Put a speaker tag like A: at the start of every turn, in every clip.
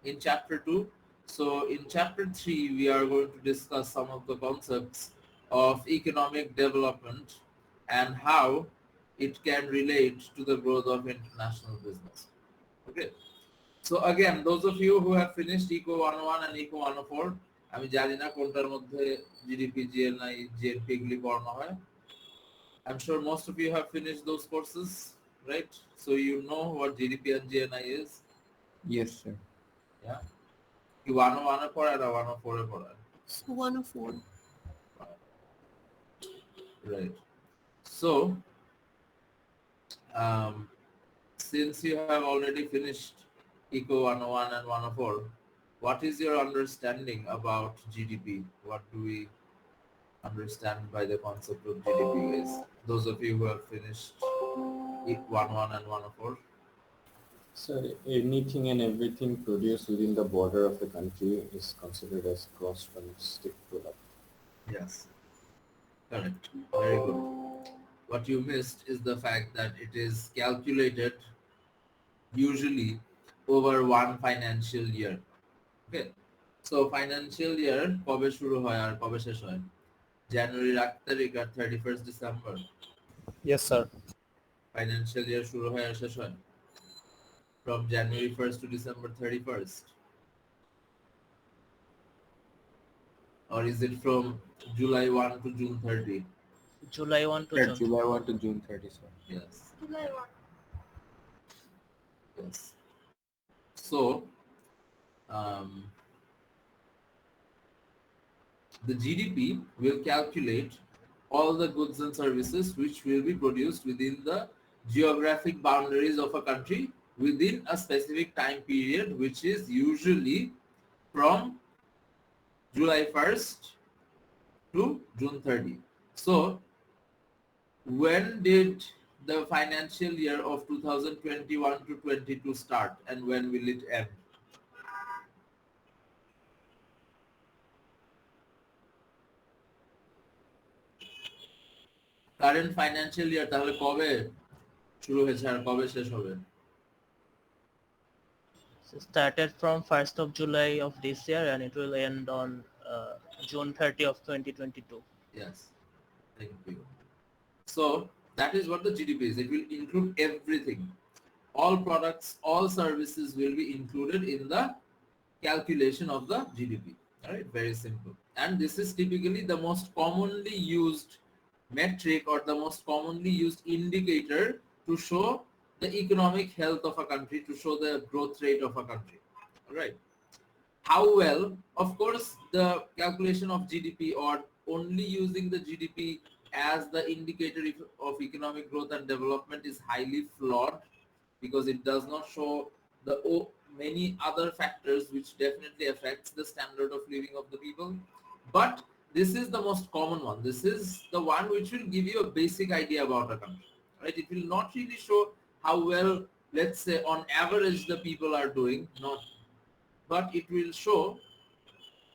A: in chapter 2. So in chapter 3, we are going to discuss some of the concepts of economic development and how it can relate to the growth of international business. Okay. So again, those of you who have finished Eco 101 and Eco 104, আমি জানি না কোনটার মধ্যে GDP, GNI, GNP এগুলি পড়ানো হয়. I'm sure most of you have finished those courses, right? So you know what GDP and GNI is.
B: Yes, sir.
A: Yeah. কি 101 এ পড়ায় না 104 এ পড়ায়?
C: 104.
A: Right. So, since you have already finished Eco 101 and 104, what is your understanding about GDP? What do we understand by the concept of GDP, guys? Those of you who have finished 101 and 104.
B: So anything and everything produced within the border of the country is considered as gross domestic product.
A: Yes, correct. Very good. What you missed is the fact that it is calculated usually over one financial year. Okay. So financial year কবে শুরু হয় আর কবে শেষ হয়? January 1 তারিখ আর 31st December.
D: Yes, sir.
A: Financial year শুরু হয় আর শেষ হয় from January 1st to December 31st. Or is it from July 1 to June 30?
D: July 1 to
B: Sir,
D: June.
B: July 1 to June 30, sir.
A: Yes.
C: July 1.
A: Yes. So, the GDP will calculate all the goods and services which will be produced within the geographic boundaries of a country within a specific time period, which is usually from July 1st to June 30. So, when did the financial year of 2021 to 22 start and when will it end? Current financial year তাহলে কবে শুরু হয়েছে আর কবে শেষ হবে?
D: So started from 1st of July of this year and it will end on June 30 of 2022.
A: Yes, thank you. So that is what the GDP is. It will include everything. All products, all services will be included in the calculation of the GDP. All right, very simple. And this is typically the most commonly used metric or the most commonly used indicator to show the economic health of a country, to show the growth rate of a country. All right. How well? Of course, the calculation of GDP or only using the GDP as the indicator of economic growth and development is highly flawed because it does not show the many other factors which definitely affects the standard of living of the people. But this is the most common one. This is the one which will give you a basic idea about a country. Right? It will not really show how well, let's say, on average the people are doing, not, but it will show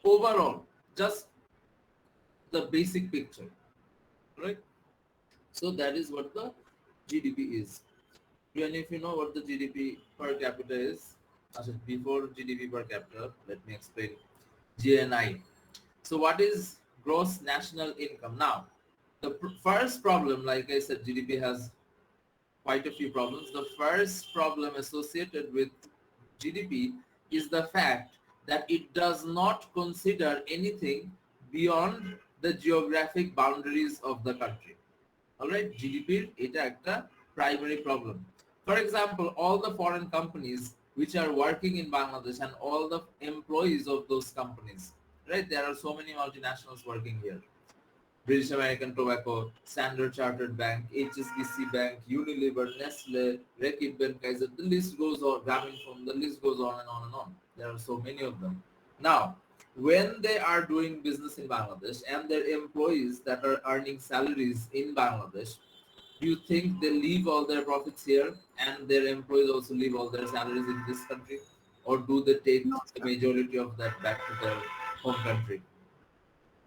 A: overall just the basic picture. Right? So that is what the GDP is. And if you know what the GDP per capita is, before GDP per capita, let me explain. GNI. So what is gross national income? Now, the first problem, like I said, GDP has quite a few problems. The first problem associated with GDP is the fact that it does not consider anything beyond the geographic boundaries of the country. All right, GDP এটা একটা primary problem. For example, all the foreign companies which are working in Bangladesh and all the employees of those companies, right? There are so many multinationals working here. British American Tobacco, Standard Chartered Bank, HSBC Bank, Unilever, Nestle, Reckitt Benckiser, the list goes on, Grameenphone, the list goes on and on and on. There are so many of them. Now, when they are doing business in Bangladesh and their employees that are earning salaries in Bangladesh, do you think they leave all their profits here and their employees also leave all their salaries in this country? Or do they take the majority of that back to their home country?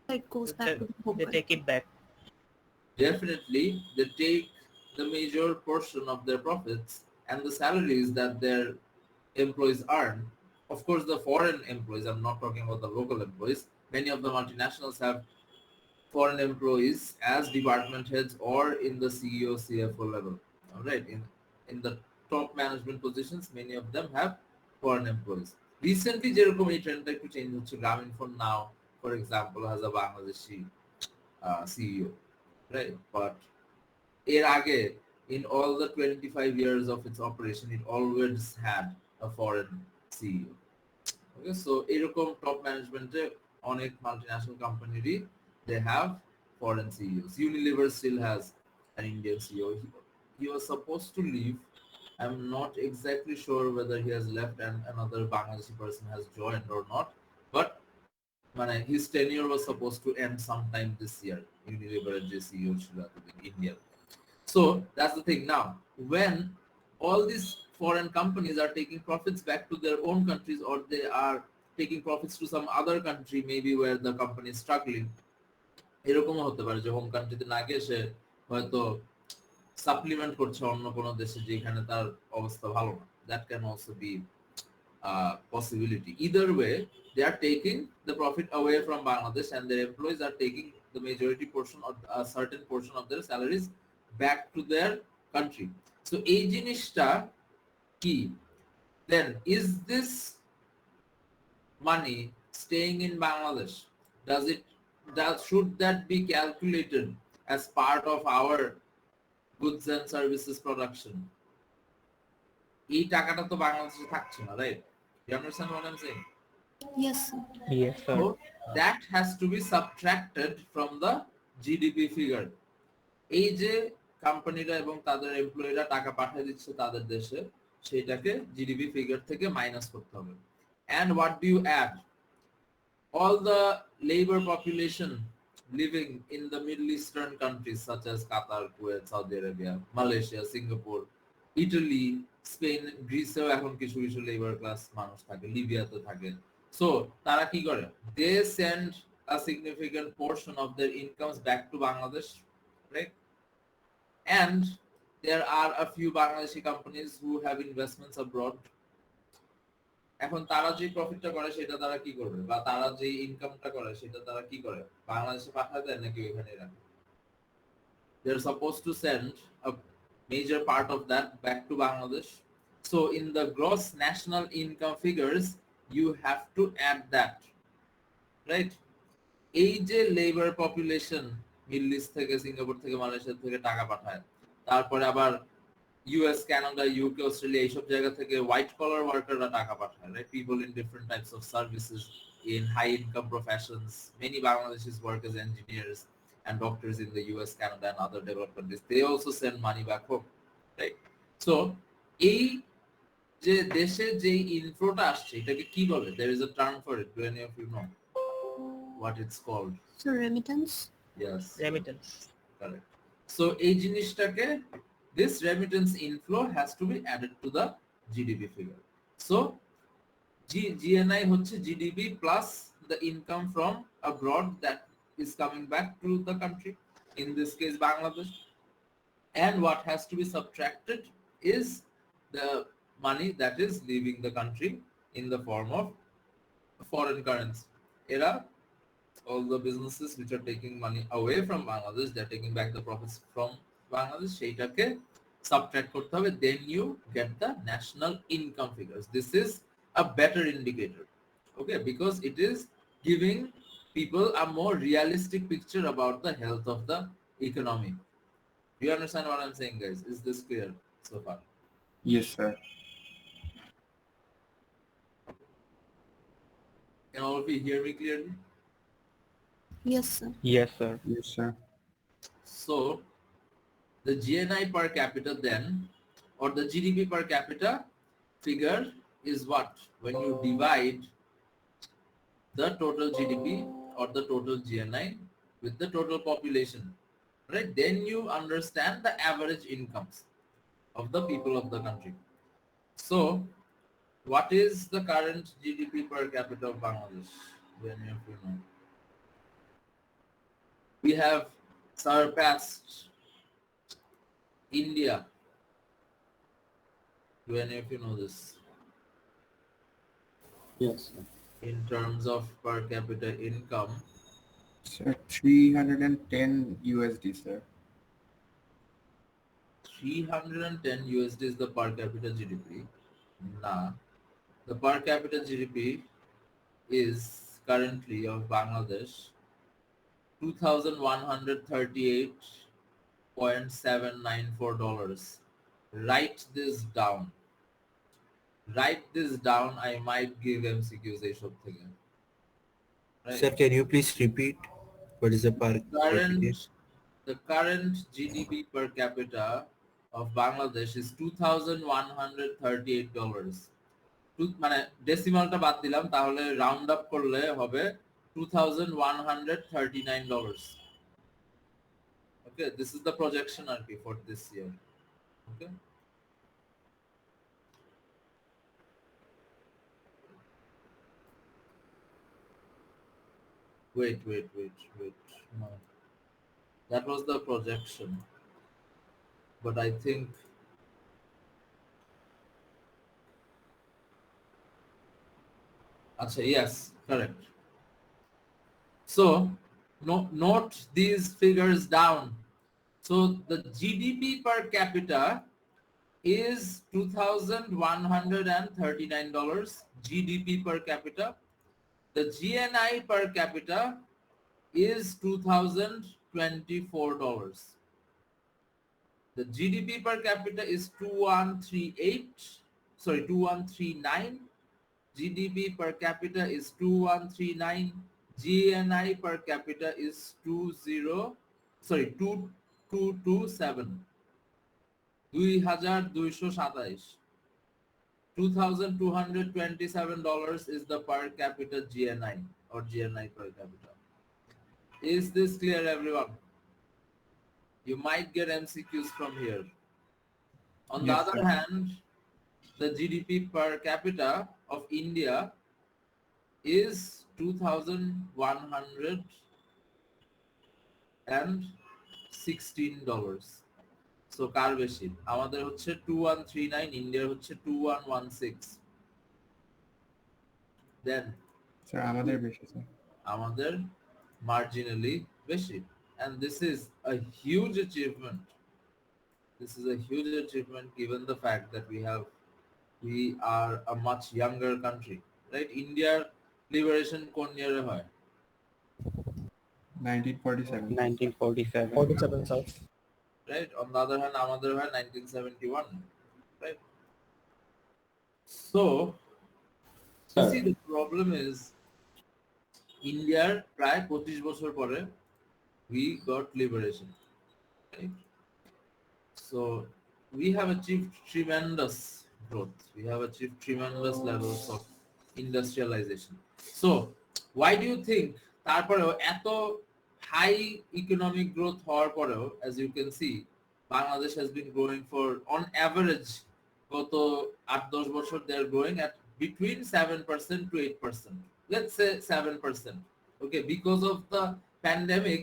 C: It goes back to the home
D: They take it back.
A: Definitely, they take the major portion of their profits and the salaries that their employees earn of course, the foreign employees, I'm not talking about the local employees. Many of the multinationals have foreign employees as department heads or in the CEO, CFO level. All right, in the top management positions, many of them have foreign employees. Recently, যেরকম এই ট্রেন্ডটা একটু change হচ্ছে, গ্রামীণ phone now, for example, has a Bangladeshi CEO, right? But এর আগে, in all the 25 years of its operation, it always had a foreign CEO. Okay, so এরকম top management অনেক multinational company they have foreign CEOs. Unilever still has an Indian CEO. He was supposed to leave. I'm not exactly sure whether he has left and another Bangladeshi person has joined or not. But his tenure was supposed to end sometime this year. Unilever CEO in India. So that's the thing. Now, when all these foreign companies are taking profits back to their own countries, or they are taking profits to some other country, maybe where the company is struggling, এরকমও হতে পারে যে home কান্ট্রিতে না গিয়ে সে হয়তো supplement করছে অন্য কোনো দেশে যেখানে তার অবস্থা ভালো না। That can also be a possibility. Either way, they are taking the profit away from Bangladesh, and their employees are taking the majority portion of a certain portion of their salaries back to their country. So এই জিনিসটা কি? Then is this money staying in Bangladesh? Should that be calculated as part of our goods and services production? এই টাকাটা তো বাংলাদেশে থাকছে না, right? You understand what I'm saying?
C: Yes, sir.
D: Yes, sir.
A: So that has to be subtracted from the GDP figure. এই যে কোম্পানিরা এবং তাদের এমপ্লয়িরা টাকা পাঠিয়ে দিচ্ছে তাদের দেশে, সেটাকে জিডিপি ফিগার থেকে মাইনাস করতে হবে। And what do you add? All the labor population living in the Middle Eastern countries such as Qatar, Kuwait, Saudi Arabia, Malaysia, Singapore, Italy, Spain, Greeceও এখন কিছু কিছু লেবার ক্লাস মানুষ থাকে, লিবিয়াতে থাকে। So তারা কি করে? They send a significant portion of their incomes back to Bangladesh, right? And there are a few Bangladeshi companies who have investments abroad. এখন তারা যে প্রফিটটা করে সেটা তারা কি করবে, বা তারা যে ইনকামটা করে সেটা তারা কি করে, বাংলাদেশে পাঠায় দেয় নাকি ওইখানে রাখে? They are supposed to send a major part of that back to Bangladesh. So in the gross national income figures, you have to add that, right? এই যে লেবার পপুলেশন মিডল ইস্ট থেকে, সিঙ্গাপুর থেকে, Malaysia থেকে টাকা পাঠায়, তারপরে আবার US, Canada, UK, Australia এইসব জায়গা থেকে হোয়াইট কলার ওয়ার্কাররা টাকা পাঠায়, right? People in different types of services in high income professions. Many Bangladeshis work as engineers and doctors in the US, Canada and other developed countries. They also send money back home, right? So এই যে দেশে যে ইনফ্লোটা আসছে এটাকে কি বলে? There is a term for it. Do any of you know what it's called?
C: So remittance.
A: Yes.
D: Remittance.
A: Correct. So এই জিনিসটাকে, this remittance inflow has to be added to the GDP figure. So GNI হচ্ছে GDP plus the income from abroad that is coming back to the country, in this case Bangladesh. And what has to be subtracted is the money that is leaving the country in the form of foreign currency. All the businesses which are taking money away from Bangladesh, they're taking back the profits from Bangladesh, সেইটাকে subtract করতে হবে, then you get the national income figures. This is a better indicator, okay, because it is giving people a more realistic picture about the health of the economy. Do you understand what I'm saying, guys? Is this clear so far?
B: Yes, sir.
A: Can all of you hear me clearly?
C: Yes, sir.
D: Yes, sir.
B: Yes, sir.
A: So the GNI per capita then, or the GDP per capita figure is what? When you divide the total GDP or the total GNI with the total population, right? Then you understand the average incomes of the people of the country. So what is the current GDP per capita of Bangladesh? Do any of you know? We have surpassed India. Do any of you know this?
B: Yes, sir.
A: in terms of per capita income?
E: Sir, 310 USD, sir.
A: 310 USD is the per capita GDP. Nah, the per capita GDP is currently of Bangladesh $2,138.794. Write this down. Write this down. I might give MCQs এই সব থেকে. Right.
F: Sir, can you please repeat what is the per capita?
A: The current GDP per capita of Bangladesh is $2,138. মানে ডেসিমালটা বাদ দিলাম, তাহলে round up করলে হবে $2,139. Okay, this is the projection RP for this year. Okay. Wait. No. That was the projection. But I think Acha, yes, correct. So, note these figures down. So, the GDP per capita is $2,139 GDP per capita. The GNI per capita is $2,024. The GDP per capita is 2139. GDP per capita is 2139. GNI per capita is 2227. 2227. $2,227 is the per capita GNI or GNI per capita. Is this clear, everyone? You might get MCQs from here. On the
E: Yes,
A: other
E: sir.
A: hand, the GDP per capita of India is $2,116. So কার বেশি? আমাদের হচ্ছে 2139, ইন্ডিয়ার হচ্ছে 2116. Then
E: Sir, আমাদের বেশি, sir.
A: আমাদের marginally বেশি. And this is a huge achievement. This is a huge achievement given the fact that we are a much younger country, right? India's liberation কোন year এ হয়?
E: 1947.
G: 1947.
B: 47, sir.
A: Right? On the other hand, আমাদের হয় 1971, right? So, you
B: Sir.
A: see, the problem is Indiaর প্রায় 25 বছর পরে we got liberation, right? So we have achieved tremendous growth. We have achieved tremendous levels of industrialization. So why do you think তারপরেও এত high economic growth হওয়ার পরেও, as you can see, Bangladesh has been growing for on average গত 8-10 বছর they are growing at between 7% to 8%. Let's say 7%. Okay, because of the pandemic,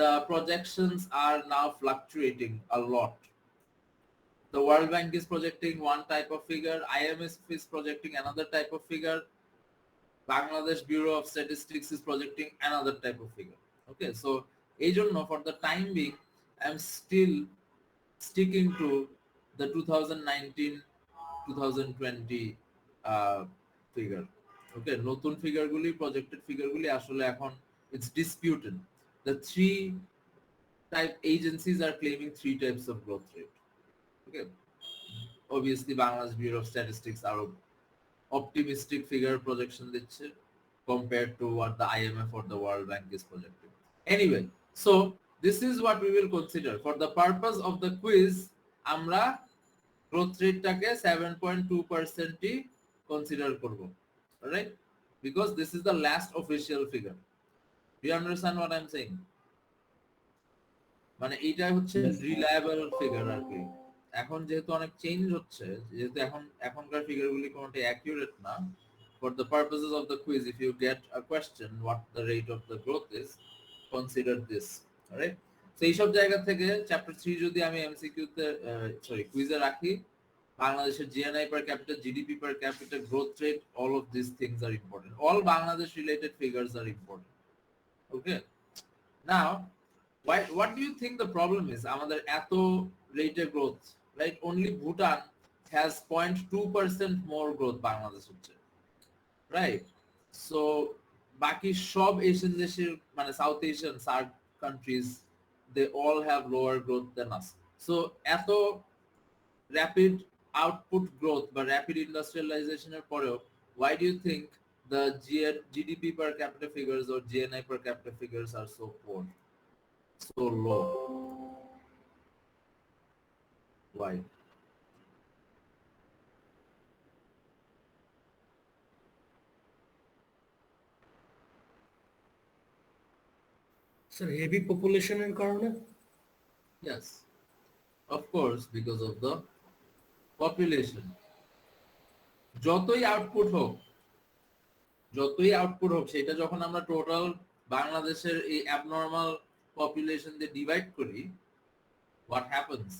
A: the projections are now fluctuating a lot. The World Bank is projecting one type of figure, INB is projecting another type of figure, Bangladesh Bureau of Statistics is projecting another type of figure. Okay, so for the time being, I'm still sticking to the 2019-2020 figure. Okay, নতুন ফিগারগুলি, projected ফিগারগুলি আসলে এখন it's disputed. The three type agencies are claiming three types of growth rate. Okay, obviously Bangladesh Bureau of Statistics are optimistic figure projection দিচ্ছে compared to what the IMF or the World Bank is projecting. Anyway, so this is what we will consider for the purpose of the quiz. আমরা growth rate টাকে 7.2% ই consider করব, alright? Because this is the last official figure. Do you understand what I'm saying? মানে এইটা হচ্ছে reliable figure আর কি। এখন যেহেতু অনেক চেঞ্জ হচ্ছে, যেহেতু এখনকার ফিগারগুলি কোনটা অ্যাকুরেট না, for the purposes of the quiz, if you get a question what the rate of the growth is, consider this, alright? So এইসব জায়গা থেকে চ্যাপ্টার 3 যদি আমি এমসিকিউ তে কুইজে রাখি, Bangladesh's GNI per capita, GDP per capita, growth rate, all of these things are important. All Bangladesh related figures are important. Okay. Now, what do you think the problem is? আমাদের এত rate of growth, right? Only Bhutan has 0.2% more growth Bangladesh হচ্ছে, right? So বাকি সব Asian দেশের মানে South Asian SAARC countries, they all have lower growth than us. So এত rapid output growth বা rapid industrialization এর পরেও, why do you think the GDP per capita figures or GNI per capita figures are so poor, so low? Why?
G: Sir heavy পপুলেশনের কারণে।
A: Yes, of course, because of the population. যতই output হোক সেটা যখন আমরা total বাংলাদেশের এই abnormal population দিয়ে ডিভাইড করি, what happens?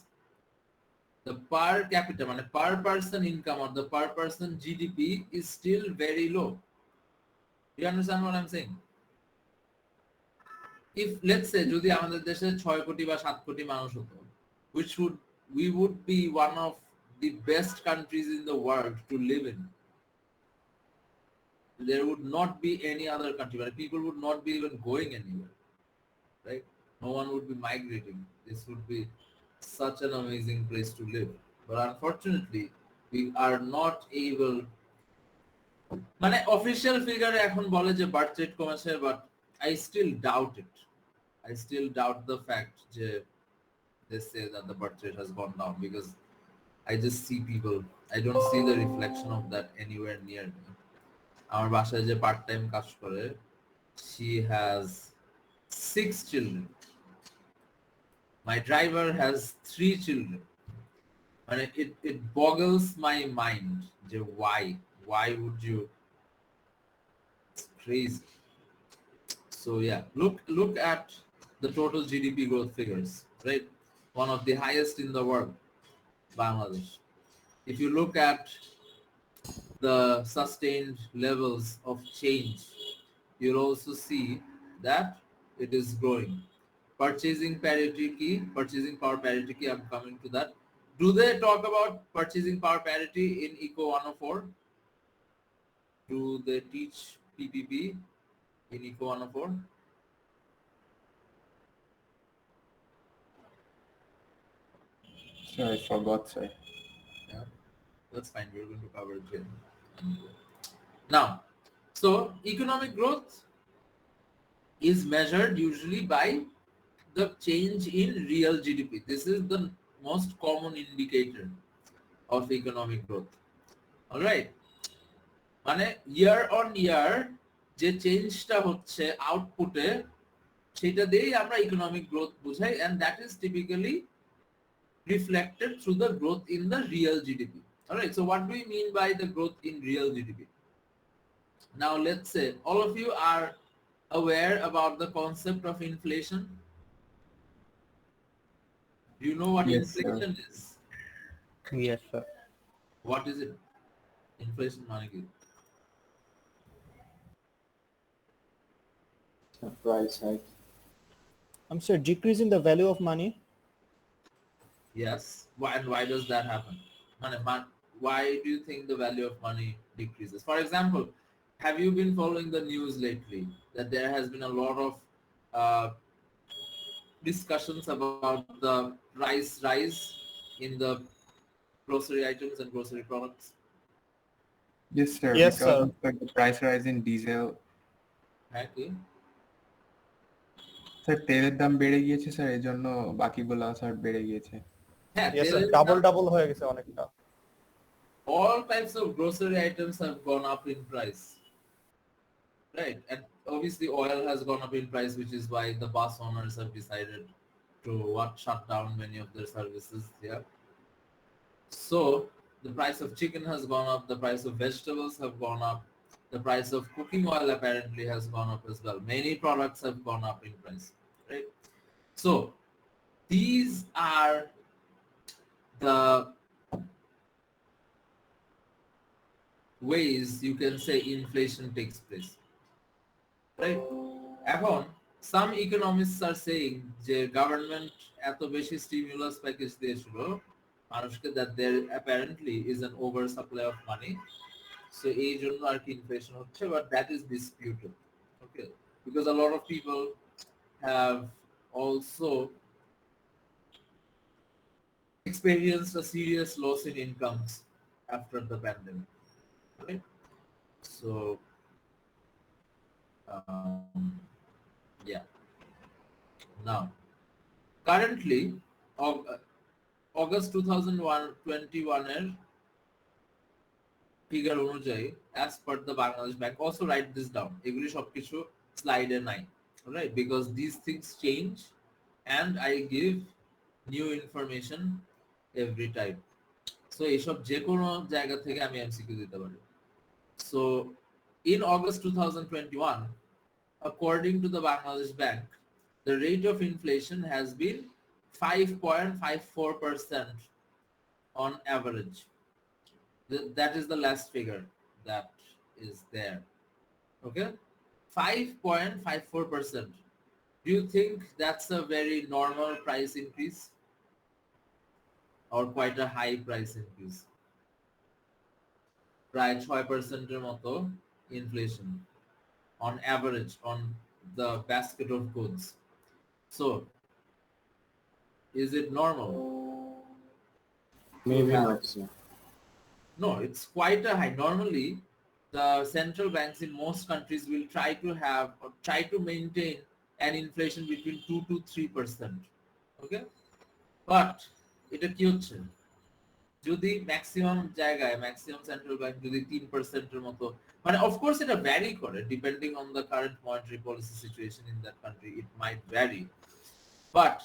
A: The per capita মানে per person income or the per person GDP is still very low. You understand what I'm saying? If let's say যদি আমাদের দেশে 6 কোটি বা 7 কোটি মানুষ হতো, we would be one of the best countries in the world to live in. There would not be any other country where people would not be even going anywhere, right? No one would be migrating. This would be such an amazing place to live. But unfortunately, we are not able. মানে official figure এখন বলে যে birth rate কমেছে, but I still doubt it. I still doubt the fact that they say that the birth rate has gone down, because I just see people. I don't see the reflection of that anywhere near me. আমার বাসায় যে part time কাজ করে, she has 6 children. My driver has 3 children. মানে it boggles my mind যে why would you? It's crazy. So yeah, look at the total GDP growth figures, right? One of the highest in the world, Bangladesh. If you look at the sustained levels of change, you'll also see that it is growing. Purchasing power parity key, I'm coming to that. Do they talk about purchasing power parity in Eco 104? Do they teach PPP in Eco 104?
E: Sorry, I forgot, sir.
A: Yeah, that's fine. We're going to cover it here. Now, so economic growth is measured usually by the change in real GDP. This is the most common indicator of economic growth. All right. মানে year on year যে চেঞ্জটা হচ্ছে আউটপুটে, সেটা দিয়েই আমরা economic growth বুঝাই, and that is typically reflected through the growth in the real GDP. All right. So what do we mean by the growth in real GDP? Now let's say all of you are aware about the concept of inflation. Do you know what
E: Yes,
A: inflation is?
F: Yes, sir.
A: What is it? Inflation মানে কি?
B: Price hike.
H: I'm sorry, decrease in the value of money.
A: Yes. And why does that happen? Why do you think the value of money decreases? For example, have you been following the news lately that there has been a lot of discussions about the price rise in the grocery items and grocery products?
E: Yes, sir.
H: Yes,
E: Because
H: sir.
E: of the price rise in diesel.
A: Okay.
E: Sir তেলের দাম বেড়ে গিয়েছে sir, এই জন্য বাকিগুলো sir বেড়ে গিয়েছে।
A: হ্যাঁ,
H: Yes, sir.
A: তেলের
H: Double
A: দাম-
H: হয়ে গেছে অনেকটা।
A: all types of grocery items have gone up in price, right? And obviously oil has gone up in price, which is why the bus owners have decided to shut down many of their services here. So the price of chicken has gone up, the price of vegetables have gone up, the price of cooking oil apparently has gone up as well. Many products have gone up in price, right? So these are the ways you can say inflation takes place, right? এখন some economists are saying যে government এত বেশি stimulus package দিয়েছিল মানুষকে that there apparently is an oversupply of money, so এই জন্য আর কি inflation হচ্ছে, but that is disputed, okay, because a lot of people have also experienced a serious loss in incomes after the pandemic, right? So yeah, now currently August 2021 এর figure অনুযায়ী as per the Bangladesh Bank, also write this down, এগুলি সবকিছু স্লাইডে নাই, right, because these things change and I give new information every time, so এইসব যে কোনো জায়গা থেকে আমি এমসিকিউ দিতে পারি। So in August 2021, according to the Bangladesh Bank, the rate of inflation has been 5.54% on average. That is the last figure that is there. Okay, 5.54%. Do you think that's a very normal price increase or quite a high price increase? প্রায় 6% এর মতো inflation on average on the basket of goods. So is it normal?
B: Maybe not, sir.
A: No, it's quite a high. Normally, the central banks in most countries will try to have or try to maintain an inflation between 2 to 3%. Okay? But এটা কি হচ্ছে? যদি maximum জায়গায় maximum central bank যদি 3% এর মতো, মানে of course এটা vary করে depending on the current monetary policy situation in that country, it might vary. But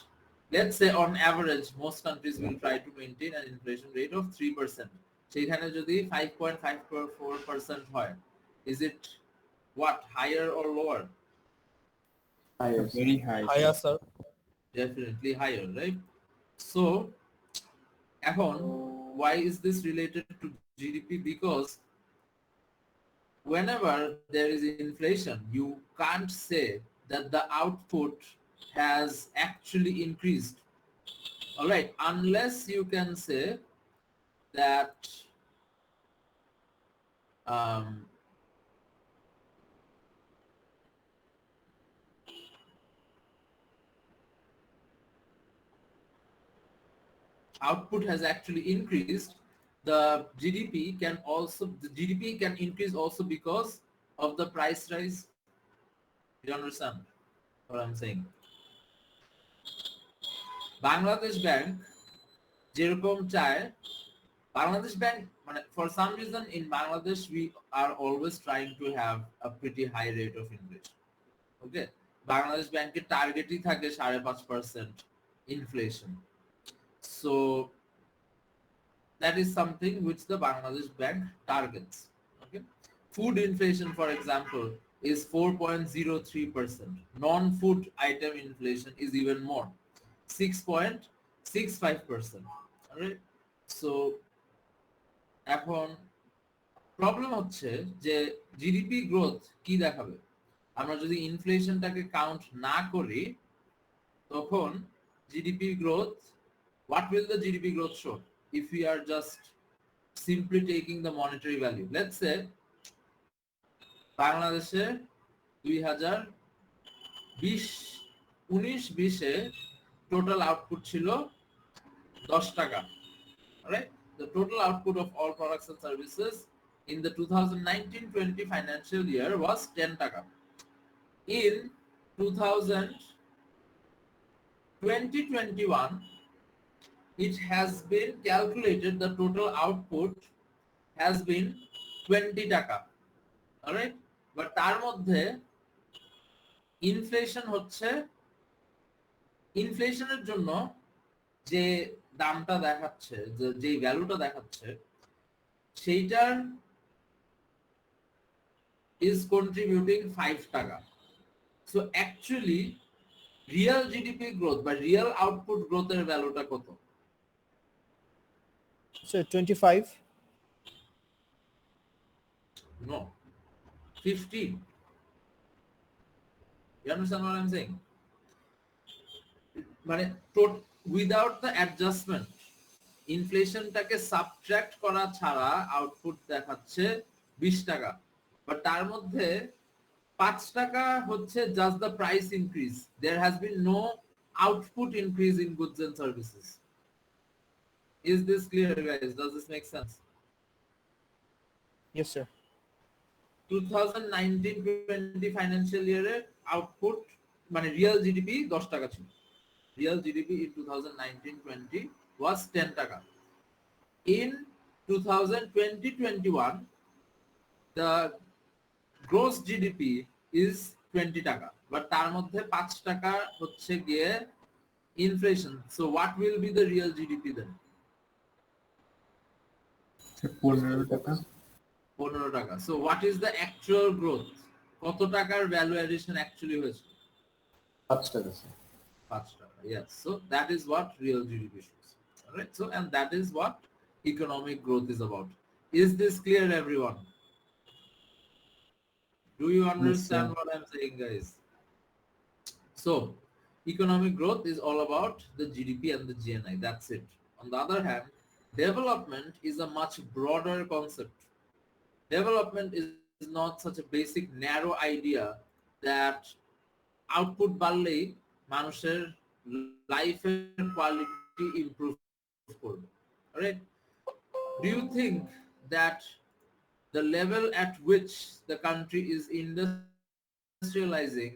A: let's say on average most countries will try to maintain an inflation rate of 3%. সেখানে যদি 5.54% হয়, is it what, higher or lower?
B: Higher, sir.
E: Very high.
H: Higher, sir.
A: Definitely higher, right? So এখন why is this related to GDP? Because whenever there is inflation, you can't say that the output has actually increased, all right, unless you can say that output has actually increased. The GDP can increase also because of the price rise. You understand what I'm saying? Bangladesh Bank যেরকম চায়, Bangladesh Bank, for some reason in Bangladesh we are always trying to have a pretty high rate of inflation. Okay, Bangladesh Bank এর টার্গেটই থাকে 5.5% inflation. So that is something which the Bangladesh Bank targets. Okay, food inflation, for example, is 4.03%. Non-food item inflation is even more, 6.65%. All right. So এখন problem হচ্ছে যে GDP growth কি দেখাবে? আমরা যদি ইনফ্লেশনটাকে count না করি তখন GDP growth, what will the GDP growth show if we are just simply taking the monetary value? Let's say বাংলাদেশে 2019-20 এ টোটাল আউটপুট ছিল 10 টাকা, right? The total output of all products and services in the 2019-20 financial year was 10 taka. In 2021, it has been calculated the total output has been 20 taka. All right? But তার মধ্যে inflation হচ্ছে, ইনফ্লেশনের জন্য যে দামটা দেখাচ্ছে, যে ভ্যালুটা দেখাচ্ছে, সেইটার is contributing 5 টাকা. So actually real GDP growth বা real output growth এর ভ্যালুটা কত?
H: So 25.
A: No. 15. You understand what I'm saying? মানে উইদাউট দ্য অ্যাডজাস্টমেন্ট ইনফ্লেশনটাকে সাবট্রাক্ট করা ছাড়া আউটপুট দেখাচ্ছে 20 টাকা, বাট তার মধ্যে 5 টাকা হচ্ছে just the price increase. There has been no output increase in goods and services. Is this clear guys? Does this make sense?
H: Yes, sir.
A: 2019-20 financial ইয়ারে output মানে রিয়েল জিডিপি 10 টাকা ছিল। Real GDP in 2019-20 was 10 taka. In 2020-21, the gross GDP is 20 taka. But তার মধ্যে 5 টাকা হচ্ছে গিয়ে inflation. So what will be the real GDP then?
E: 15 টাকা।
A: 15 টাকা. So what is the actual growth? কত টাকার value addition actually হয়েছে?
B: 5 টাকা sir.
A: 5 taka. Yes. So that is what real GDP shows. All right. So and that is what economic growth is about. Is this clear, everyone? Do you understand what I'm saying, guys? So economic growth is all about the GDP and the GNI. That's it. On the other hand, development is a much broader concept. Development is not such a basic, narrow idea that output বাড়লেই মানুষের লাইফের quality improve করবে। Right? Do you think that the level at which the country is industrializing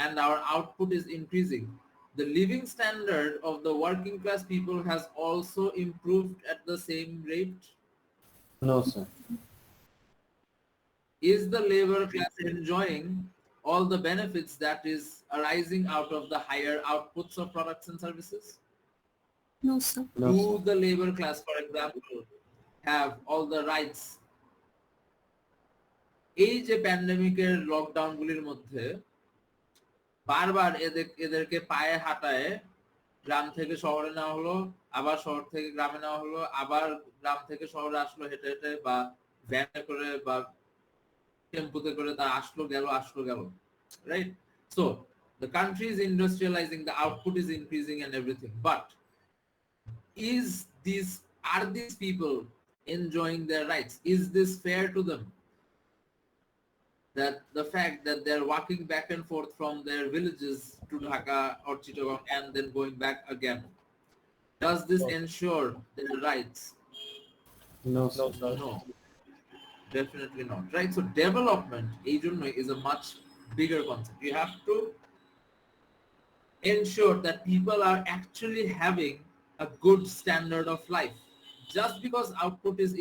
A: and our output is increasing, the living standard of the working class people has also improved at the same rate?
B: No, sir.
A: Is the labor class enjoying all the benefits that is arising out of the higher outputs of products and services?
C: No, sir.
B: No,
A: Do
B: sir.
A: the labor class, for example, have all the rights? এই যে প্যান্ডেমিকের লকডাউনগুলির মধ্যে বারবার এদেরকে পায়ে হাঁটায় গ্রাম থেকে শহরে নেওয়া হলো, আবার শহর থেকে গ্রামে নেওয়া হলো, আবার গ্রাম থেকে শহরে আসলো হেঁটে হেঁটে বা ভ্যানে করে বা টেম্পুতে করে, তার আসলো গেল, right? So the country is industrializing, the output is increasing and everything, but are these people enjoying their rights? Is this fair to them? That the fact that they're walking back and forth from their villages to Dhaka or Chittagong and then going back again, does this ensure their rights?
B: No, sir.
A: No, definitely not. Right? So development is a much bigger concept. You have to ensure that people are actually having a good standard of life. Just because output is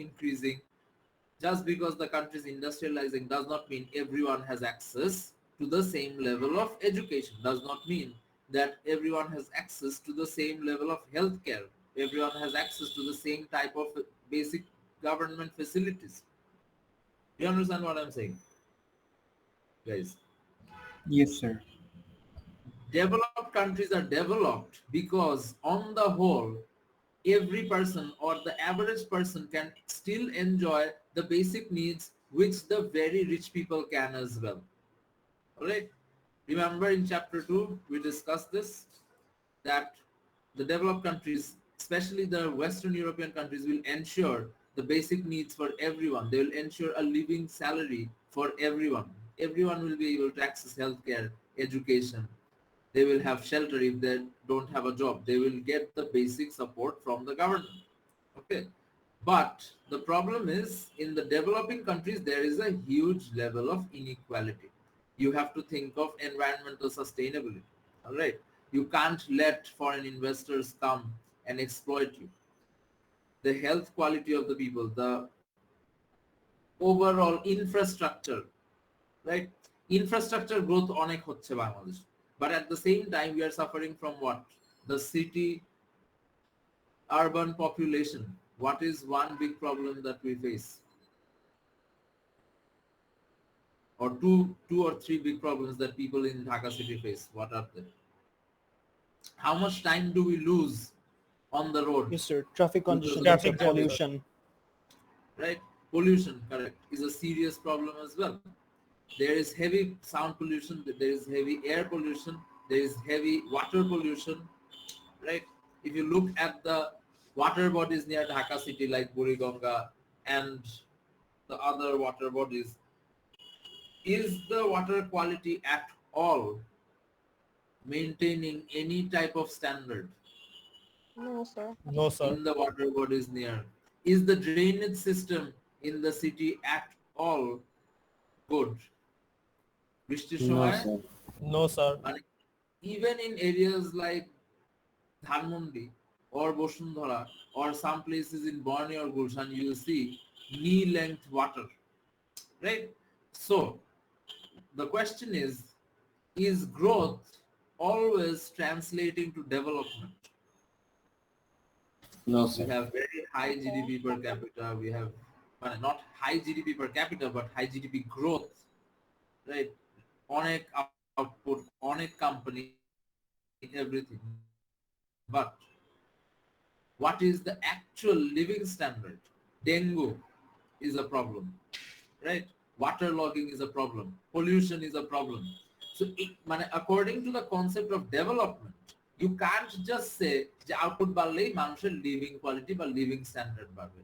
A: increasing, just because the country is industrializing, does not mean everyone has access to the same level of education. Does not mean that everyone has access to the same level of healthcare. Everyone has access to the same type of basic government facilities. You understand what I'm saying, guys?
E: Yes, sir.
A: Developed countries are developed because on the whole, every person or the average person can still enjoy the basic needs which the very rich people can as well. All right? Remember in chapter 2, we discussed this, that the developed countries, especially the Western European countries, will ensure the basic needs for everyone. They will ensure a living salary for everyone. Everyone will be able to access healthcare, education. They will have shelter if they don't have a job. They will get the basic support from the government. Okay. But the problem is, in the developing countries, there is a huge level of inequality. You have to think of environmental sustainability. All right. You can't let foreign investors come and exploit you. The health quality of the people, the overall infrastructure, right? Infrastructure growth onek hocche Bangladesh. But at the same time, we are suffering from what? The city urban population. What is one big problem that we face? Or two or three big problems that people in Dhaka city face? What are they? How much time do we lose on the road?
H: Yes, sir. Traffic congestion,
D: Traffic
H: pollution.
A: Right? pollution, correct, is a serious problem as well. There is heavy sound pollution, there is heavy air pollution, there is heavy water pollution, right? If you look at the water bodies near Dhaka city like Buriganga and the other water bodies, is the water quality at all maintaining any type of standard
I: No, sir.
H: No, sir.
A: in the water bodies near? Is the drainage system in the city at all good? বৃষ্টির
B: No,
A: সময়
B: sir.
H: No, sir.
A: মানে even in areas like Dhanmondi or Bosundhara or some places in Borneo or Gulshan, you will see knee-length water, right? So the question is growth always translating to development?
B: No,
A: We
B: sir.
A: have very high GDP per capita. We have not high GDP per capita, but high GDP growth, right? অনেক output, অনেক company, everything. But what is the actual living standard? Dengue is a problem, right? Water logging is a problem. Pollution is a problem. So according to the concept of development, you can't just say যে output বাড়লেই মানুষের living quality বা living standard বাড়বে.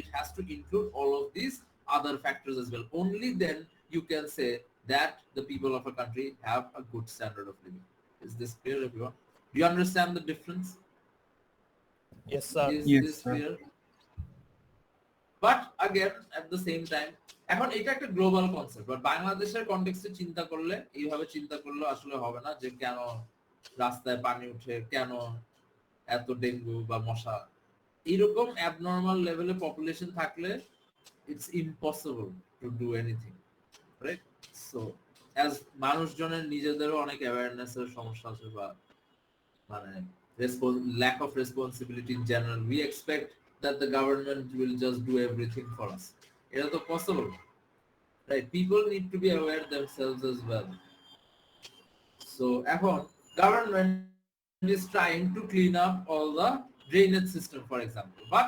A: It has to include all of these other factors as well. Only then you can say that the people of a country have a good standard of living. Is this clear, everyone? Do you understand the difference?
H: Yes, sir.
A: Is
E: Yes,
A: this
E: sir.
A: clear? But again, at the same time, এখন এটা একটা global concept, but বাংলাদেশের কনটেক্সটে চিন্তা করলে এইভাবে চিন্তা করলে আসলে হবে না যে কেন রাস্তায় পানি উঠে, কেন এত ডেঙ্গু বা মশা। এরকম অ্যাবনর্মাল লেভেলে পপুলেশন থাকলে it's impossible to do anything, right? So as মানুষজনের নিজেদেরও অনেক অ্যাওয়ারনেসের সমস্যা আছে বা মানে lack of responsibility in general. We expect that the government will just do everything for us. It's not possible, right? People need to be aware themselves as well. So এখন government is trying to clean up all the drainage system, for example, but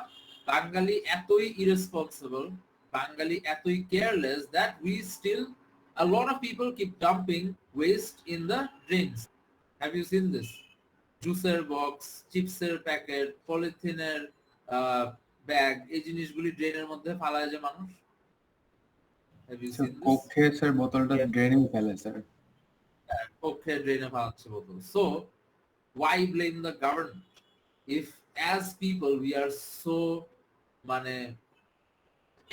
A: Bengali এতই irresponsible, Bengali এতই careless that we still, a lot of people keep dumping waste in the drains. Have you seen this? জুসের box, চিপসের packet, পলিথিনের bag, এই জিনিসগুলি ড্রেনের মধ্যে ফালায় যে মানুষ। Have you seen this?
E: কোকে স্যার বোতলটা ড্রেনেই ফেলে স্যার।
A: কোকে ড্রেনে ফালাচ্ছে বোতল। So why blame the government if as people we are so মানে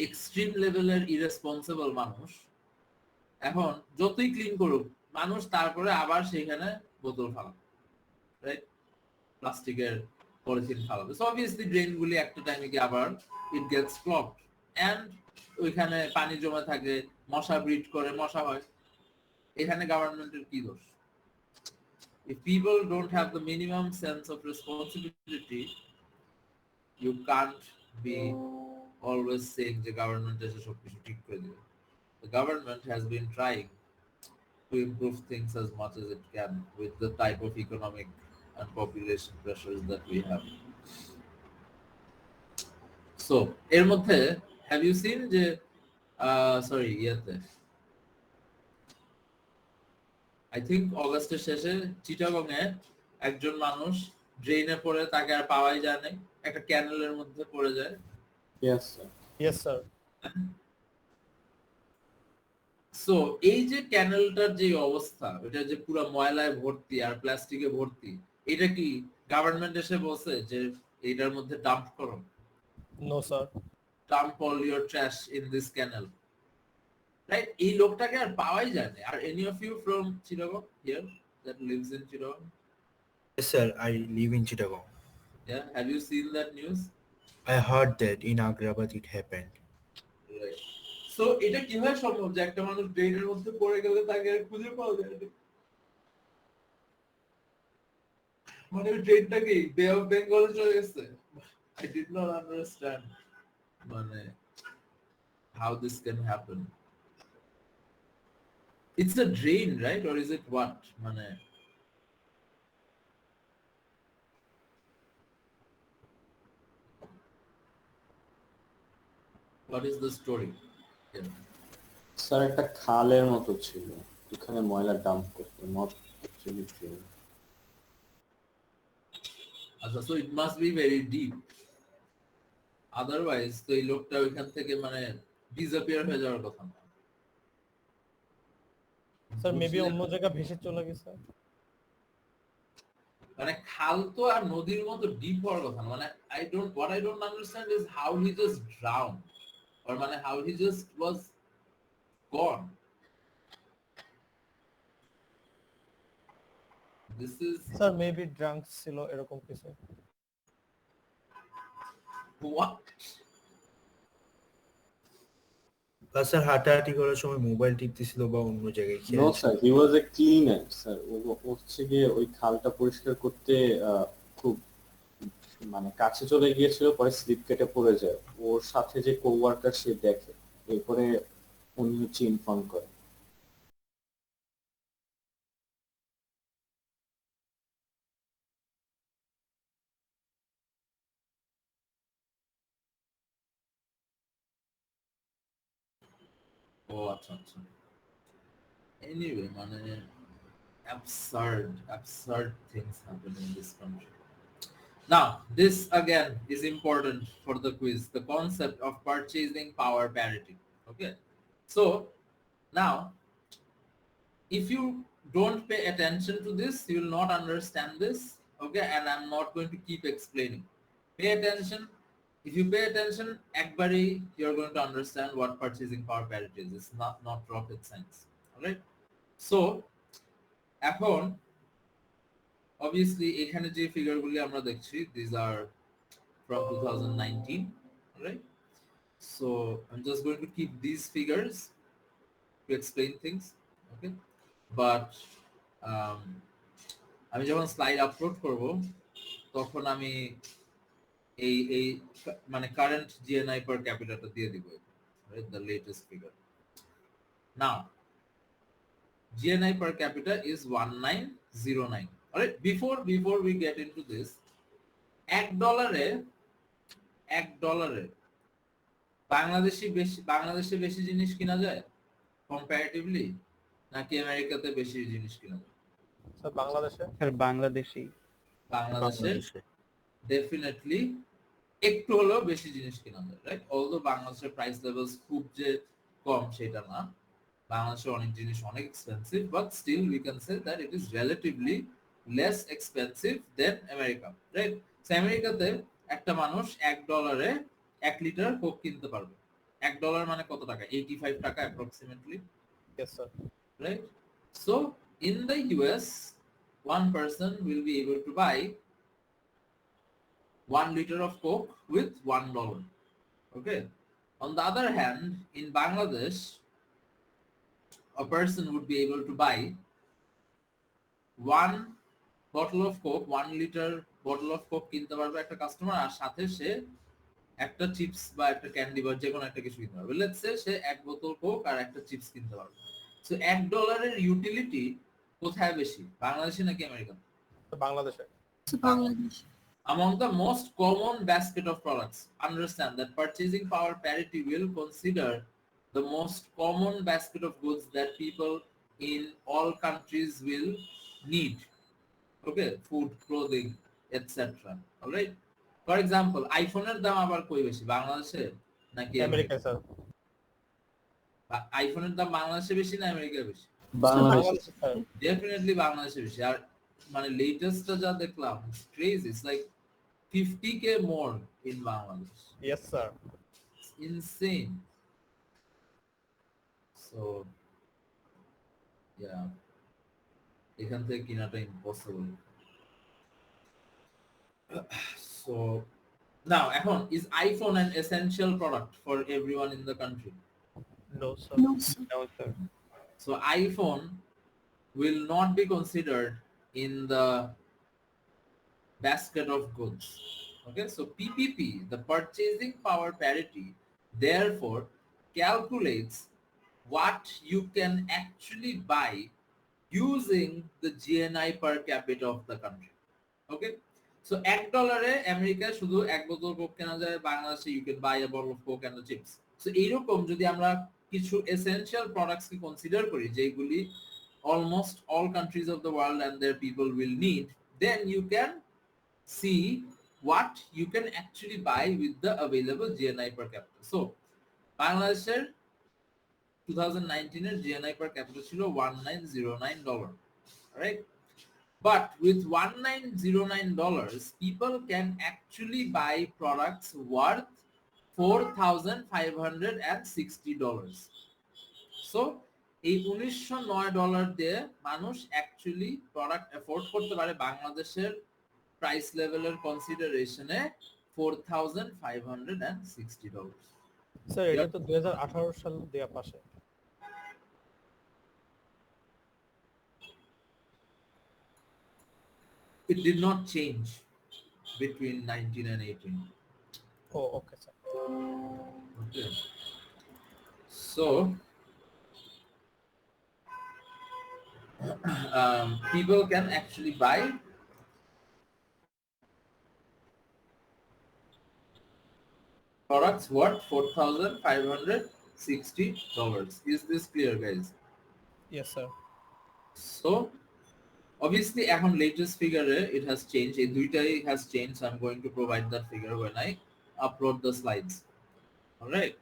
A: এক্সট্রিম লেভেলের irresponsible মানুষ? এখন যতই ক্লিন করুক মানুষ, তারপরে আবার সেখানে বোতল ফালাবে, রাইট? প্লাস্টিকের পলিথিন ফালাবে। সো অবভিয়াসলি ড্রেনগুলি একটা টাইমে গিয়ে আবার ইট গেটস ক্লগড এন্ড ওইখানে পানি জমা থাকে, মশা ব্রিড করে, মশা হয়। এখানে গভর্নমেন্টের কি দোষ? If people don't have the minimum sense of responsibility, you can't be always saying the government এসে সবকিছু ঠিক করে দিবে। The government has been trying to improve things as much as it can with the type of economic and population pressures that we have. So এর মধ্যে have you seen যে I think অগাস্টের শেষে চিটাগং এ একজন মানুষ ড্রেনে পড়ে, তাকে আর পাওয়াই যায় না, একটা ক্যানেলের মধ্যে পড়ে যায়।
B: Yes, sir.
H: Yes, sir.
A: So এই যে ক্যানেলটার যে অবস্থা, এটা যে পুরো ময়লায় ভর্তি আর প্লাস্টিকে ভর্তি, এটা কি গভর্নমেন্ট এসে বলছে যে এটার মধ্যে ডাম্প করো?
H: No, sir.
A: Dump all your trash in this canal, right? এই লোকটাকে আর পাওয়াই যায় না। আর any of you from Chittagong here that lives in Chittagong?
F: Yes, sir. I live in Chittagong.
A: Yeah, have you seen that news?
F: I heard that in Agrabad it happened.
A: Right. So এটা কিভাবে সম্ভব যে একটা মানুষ ড্রেনের মধ্যে পড়ে গেলে তাকে আর খুঁজে পাওয়া যায় না? মানে ড্রেনটা কি বে অফ বেঙ্গলে চলে গেছে? I did not understand মানে how this can happen. It's a drain, right? Or is it what? মানে What is the story? Yeah.
B: Sir একটা খালের মতো ছিল, এখানে ময়লা ডাম্প করতো, not actually drain.
A: So it must be very deep. Otherwise তো এই লোকটা ওইখান থেকে মানে ডিসঅ্যাপিয়ার হয়ে যাওয়ার কথা না।
H: স্যার মেবি অন্য জায়গা ভেসে চলে গেছে।
A: মানে খাল তো আর নদীর মতো ডিপ হওয়ার কথা না। মানে what I don't understand is how he just drowned or মানে how he just was gone. This is
H: sir maybe drinks ছিল এরকম কিছু।
A: what?
F: বা স্যার হাঁটাহাঁটি করার সময় মোবাইল টিপতেছিল বা অন্য জায়গায়
B: নো
F: খেয়াল ছিল।
B: Sir, he was a cleaner sir. ও হচ্ছে গিয়ে ওই খালটা পরিষ্কার করতে খুব মানে কাছে চলে গিয়েছিল, পরে স্লিপ কেটে পড়ে যায়। ওর সাথে যে কোওয়ার্কার সে দেখে, এরপরে উনি হচ্ছে ইনফর্ম করে।
A: Oh, আচ্ছা আচ্ছা। Anyway, মানে absurd things happen in this country. Now, this again is important for the quiz, the concept of purchasing power parity. Okay, so now if you don't pay attention to this, you will not understand this. Okay, and I'm not going to keep explaining. Pay attention. If you pay attention, ekbari you're going to understand what purchasing power parity is. It's not rocket science. All right. So এখন obviously এখানে যে ফিগারগুলি আমরা দেখছি, these are from 2019, right? So I'm just going to keep these figures to explain things, okay? But আমি যখন slide upload করব তখন আমি এই মানে কারেন্ট জিএনআই পার ক্যাপিটাটা দিয়ে দিব, right? The latest figure. Now GNI per capita is 1909. All right. Before we get into this, $1 বাংলাদেশে বেশি জিনিস কিনা যায় কম্পারেটিভলি নাকি আমেরিকাতে বেশি জিনিস কিনা যায়?
H: স্যার বাংলাদেশে।
G: স্যার বাংলাদেশি।
A: বাংলাদেশে ডেফিনেটলি একটু হলেও বেশি জিনিস কিনা যায়, রাইট? অলদো বাংলাদেশের প্রাইস লেভেলস খুব যে কম সেটা না, বাংলাদেশে অনেক জিনিস অনেক expensive, but still we can say that it is relatively less expensive than America, right? আমেরিকাতে একটা মানুষ $1 1 লিটার কোক কিনতে পারবে। $1 মানে কত টাকা? 85 টাকা approximately,
H: yes sir.
A: right? So in the US, one person will be able to buy 1 liter of Coke with $1. Okay. On the other hand, in Bangladesh, a person would be able to buy 1 bottle of Coke, 1 liter bottle of Coke কিনতে পারবে একটা customer, আর সাথে সে একটা chips বা একটা candy বা যে কোনো একটা কিছু কিনতে পারবে। লেটস সে সে 1 বোতল কোক আর একটা চিপস কিনতে পারবে। সো $1 এর ইউটিলিটি কোথায় বেশি, বাংলাদেশে নাকি আমেরিকাতে?
H: বাংলাদেশে।
C: Bangladesh.
A: Among the most common basket of products, understand that purchasing power parity will consider the most common basket of goods that people in all countries will need. Okay, food, clothing, etc. All right. For example, আইফোনের দাম আবার কই বেশি, বাংলাদেশে নাকি
H: America sir.
A: আইফোনের দাম বাংলাদেশে বেশি না আমেরিকায় বেশি?
B: বাংলাদেশে
H: স্যার।
A: ডেফিনেটলি বাংলাদেশে বেশি। আর মানে লেটেস্টটা যা দেখলাম, it's crazy, it's like 50K more in Bangladesh.
H: Yes sir.
A: It's insane. So yeah, এখান থেকে কিনাটা impossible. So now এখন, is iPhone an essential product for everyone in the country?
D: No, sir.
C: No, sir.
G: No, sir.
A: So iPhone will not be considered in the basket of goods. Okay, so PPP, the purchasing power parity, therefore calculates what you can actually buy using the GNI per capita of the country. Okay, so $1 আমেরিকায় শুধু 1 বোতল Coke কেনা যায়, বাংলাদেশে you can buy a bottle of Coke and the chips. So এইরকম যদি আমরা কিছু এসেনশিয়াল প্রোডাক্টস কে কনসিডার করি যেগুলি almost all countries of the world and their people will need, then you can see what you can actually buy with the available GNI per capita. So বাংলাদেশের 2019 এর GNI per capita ছিল $1909, right? But with $1909, people can actually buy products worth $4,560. So এই $1909 দিয়ে মানুষ actually product afford করতে পারে বাংলাদেশের price লেভেলের কনসিডারেশনে $4,560.
H: স্যার এটা তো 2018 সাল দেয়া পাশে।
A: It did not change between 19 and 18.
H: Oh okay sir.
A: Okay. So people can actually buy products worth $4,560. Is this clear, guys?
H: Yes sir.
A: So obviously এখন latest figure it has changed. এই দুইটাই has changed. I'm going to provide that figure when I upload the slides. All right.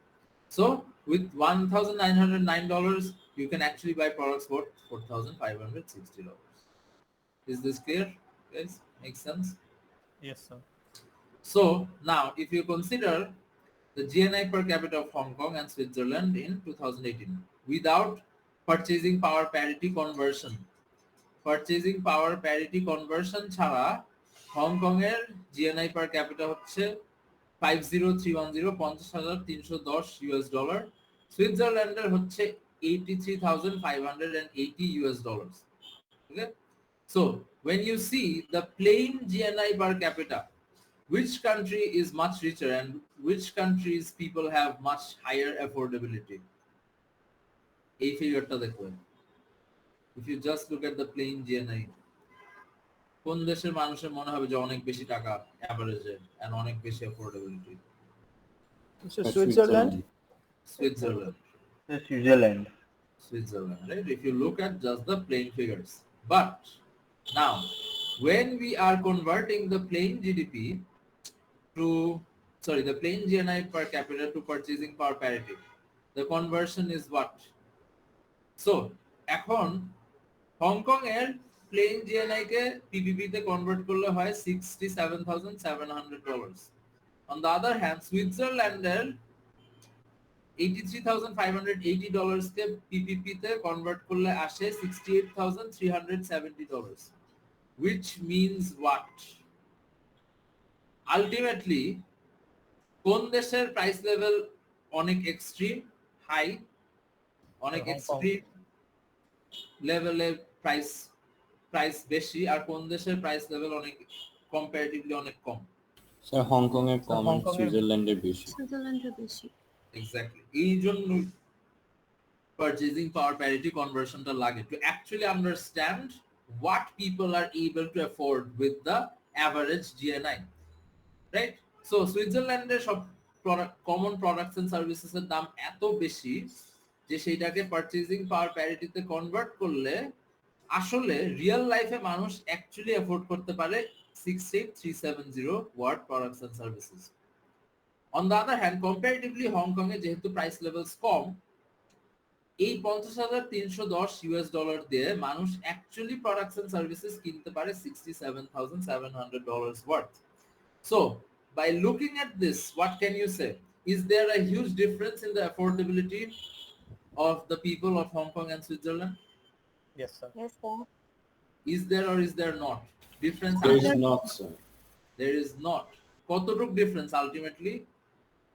A: So with $1,909, you can actually buy products worth $4,560. Is this clear, guys? Makes sense?
H: Yes sir.
A: So now, if you consider the GNI per capita of Hong Kong and Switzerland in 2018 without purchasing power parity conversion ছাড়া হংকংয়ের GNI per capita হচ্ছে 50310 $50,310, সুইজারল্যান্ডের হচ্ছে $83,580. Okay, so when you see the plain GNI per capita, which country is much richer and which countries people have much higher affordability? এই ফিগারটা দেখুন। If you just look at the plain GNI, কোন দেশের মানুষের মনে হবে যে অনেক বেশি টাকা অ্যাভারেজে and অনেক বেশি affordability?
H: Switzerland.
A: Switzerland, right? If you look at just the plain figures. But now, when we are converting the plain GDP the plain GNI per capita to purchasing power parity, the conversion is what? So, এখন Hong Kong এর plane GNI কে PPP তে convert করলে হয় $67,700. On the other hand, সুইজারল্যান্ডের $83,580 কে PPP তে convert করলে আসে $68,370. Which means what? Ultimately, কোন দেশের প্রাইস লেভেল অনেক এক্সট্রিম হাই, অনেক এক্সট্রিম লেভেলে প্রাইস বেশি, আর কোন দেশের প্রাইস লেভেল অনেক কম্পারেটিভলি অনেক কম?
B: স্যার হংকং এর কম, সুইজারল্যান্ডের বেশি।
C: সুইজারল্যান্ডের বেশি।
A: এক্স্যাক্টলি, এই জন্য purchasing power parity conversionটা লাগে to actually understand what people are able to afford with the average GNI, right? So সুইজারল্যান্ডের সব কমন প্রোডাক্টস এন্ড সার্ভিসেস এর দাম এত বেশি যে সেইটাকে পারচেজিং পাওয়ার প্যারিটিতে কনভার্ট করলে আসলে রিয়েল লাইফে মানুষ অ্যাকচুয়ালি এফোর্ড করতে পারে 68370 what products and services. On the other hand comparatively Hong Kong এ যেহেতু প্রাইস লেভেলস কম, এই $50,310 দিয়ে মানুষ অ্যাকচুয়ালি প্রোডাক্টস এন্ড সার্ভিসেস কিনতে পারে $67,700 worth. So by looking at this, what can you say? Is there a huge difference in the affordability of the people of Hong Kong and Switzerland?
H: Yes, sir.
I: Yes, sir.
A: Is there or is there not? Difference?
B: There is not, sir.
A: There is not. কতটুক difference ultimately?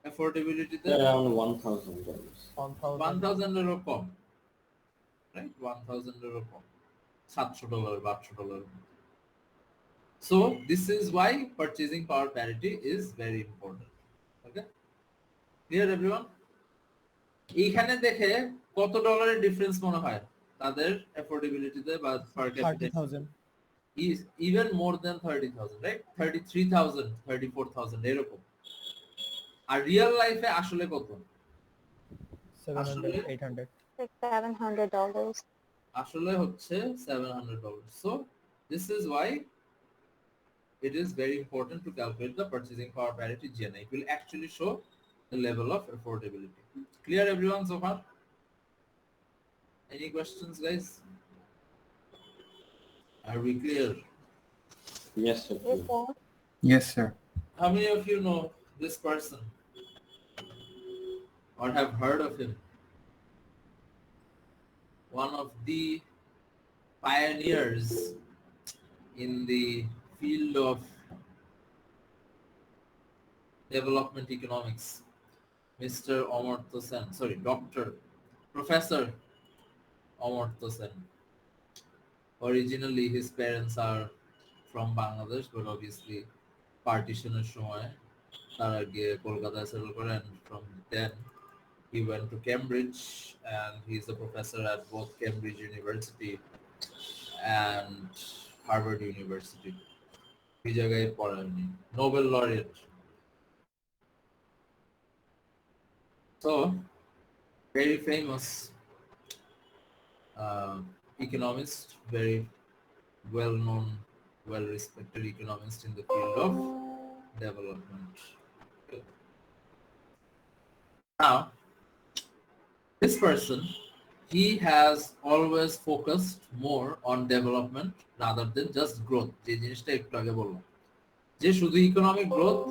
A: Affordability তে
B: Around $1,000.
A: 1,000 এরও কম, right? 1,000 এরও কম, $700 বা $800। So this is why purchasing power parity is very important. Okay, clear everyone? এইখানে দেখে কত ডলারের difference মনে হয় তাদের অ্যাফোর্ডেবিলিটিতে বা পার capital?
H: 30,000
A: is even more than 30,000, right? 33,000, 34,000 এরকম। আর রিয়েল লাইফে আসলে কত?
H: 700, 800.
I: $600-700.
A: আসলে হচ্ছে $700. So this is why it is very important to calculate the purchasing power parity GNI. It will actually show the level of affordability. Clear everyone so far? Any questions, guys? Are we clear?
B: Yes, sir.
I: Yes, sir.
E: Yes, sir.
A: How many of you know this person or have heard of him? One of the pioneers in the field of development economics, Mr. Amartya Sen. Sorry, Dr. Professor Amartya Sen. Originally, his parents are from Bangladesh, but obviously, partitionের সময় তারা গিয়ে কলকাতায় settle করে, and from then he went to Cambridge and he's a professor at both Cambridge University and Harvard University. এই জায়গায় পড়েননি, Nobel laureate. So, very famous economist, very well-known, well-respected economist in the field of development. Good. Now, this person, he has always focused more on development rather than just growth. যে জিনিসটা একটু আগে বললাম, যে শুধু economic growth,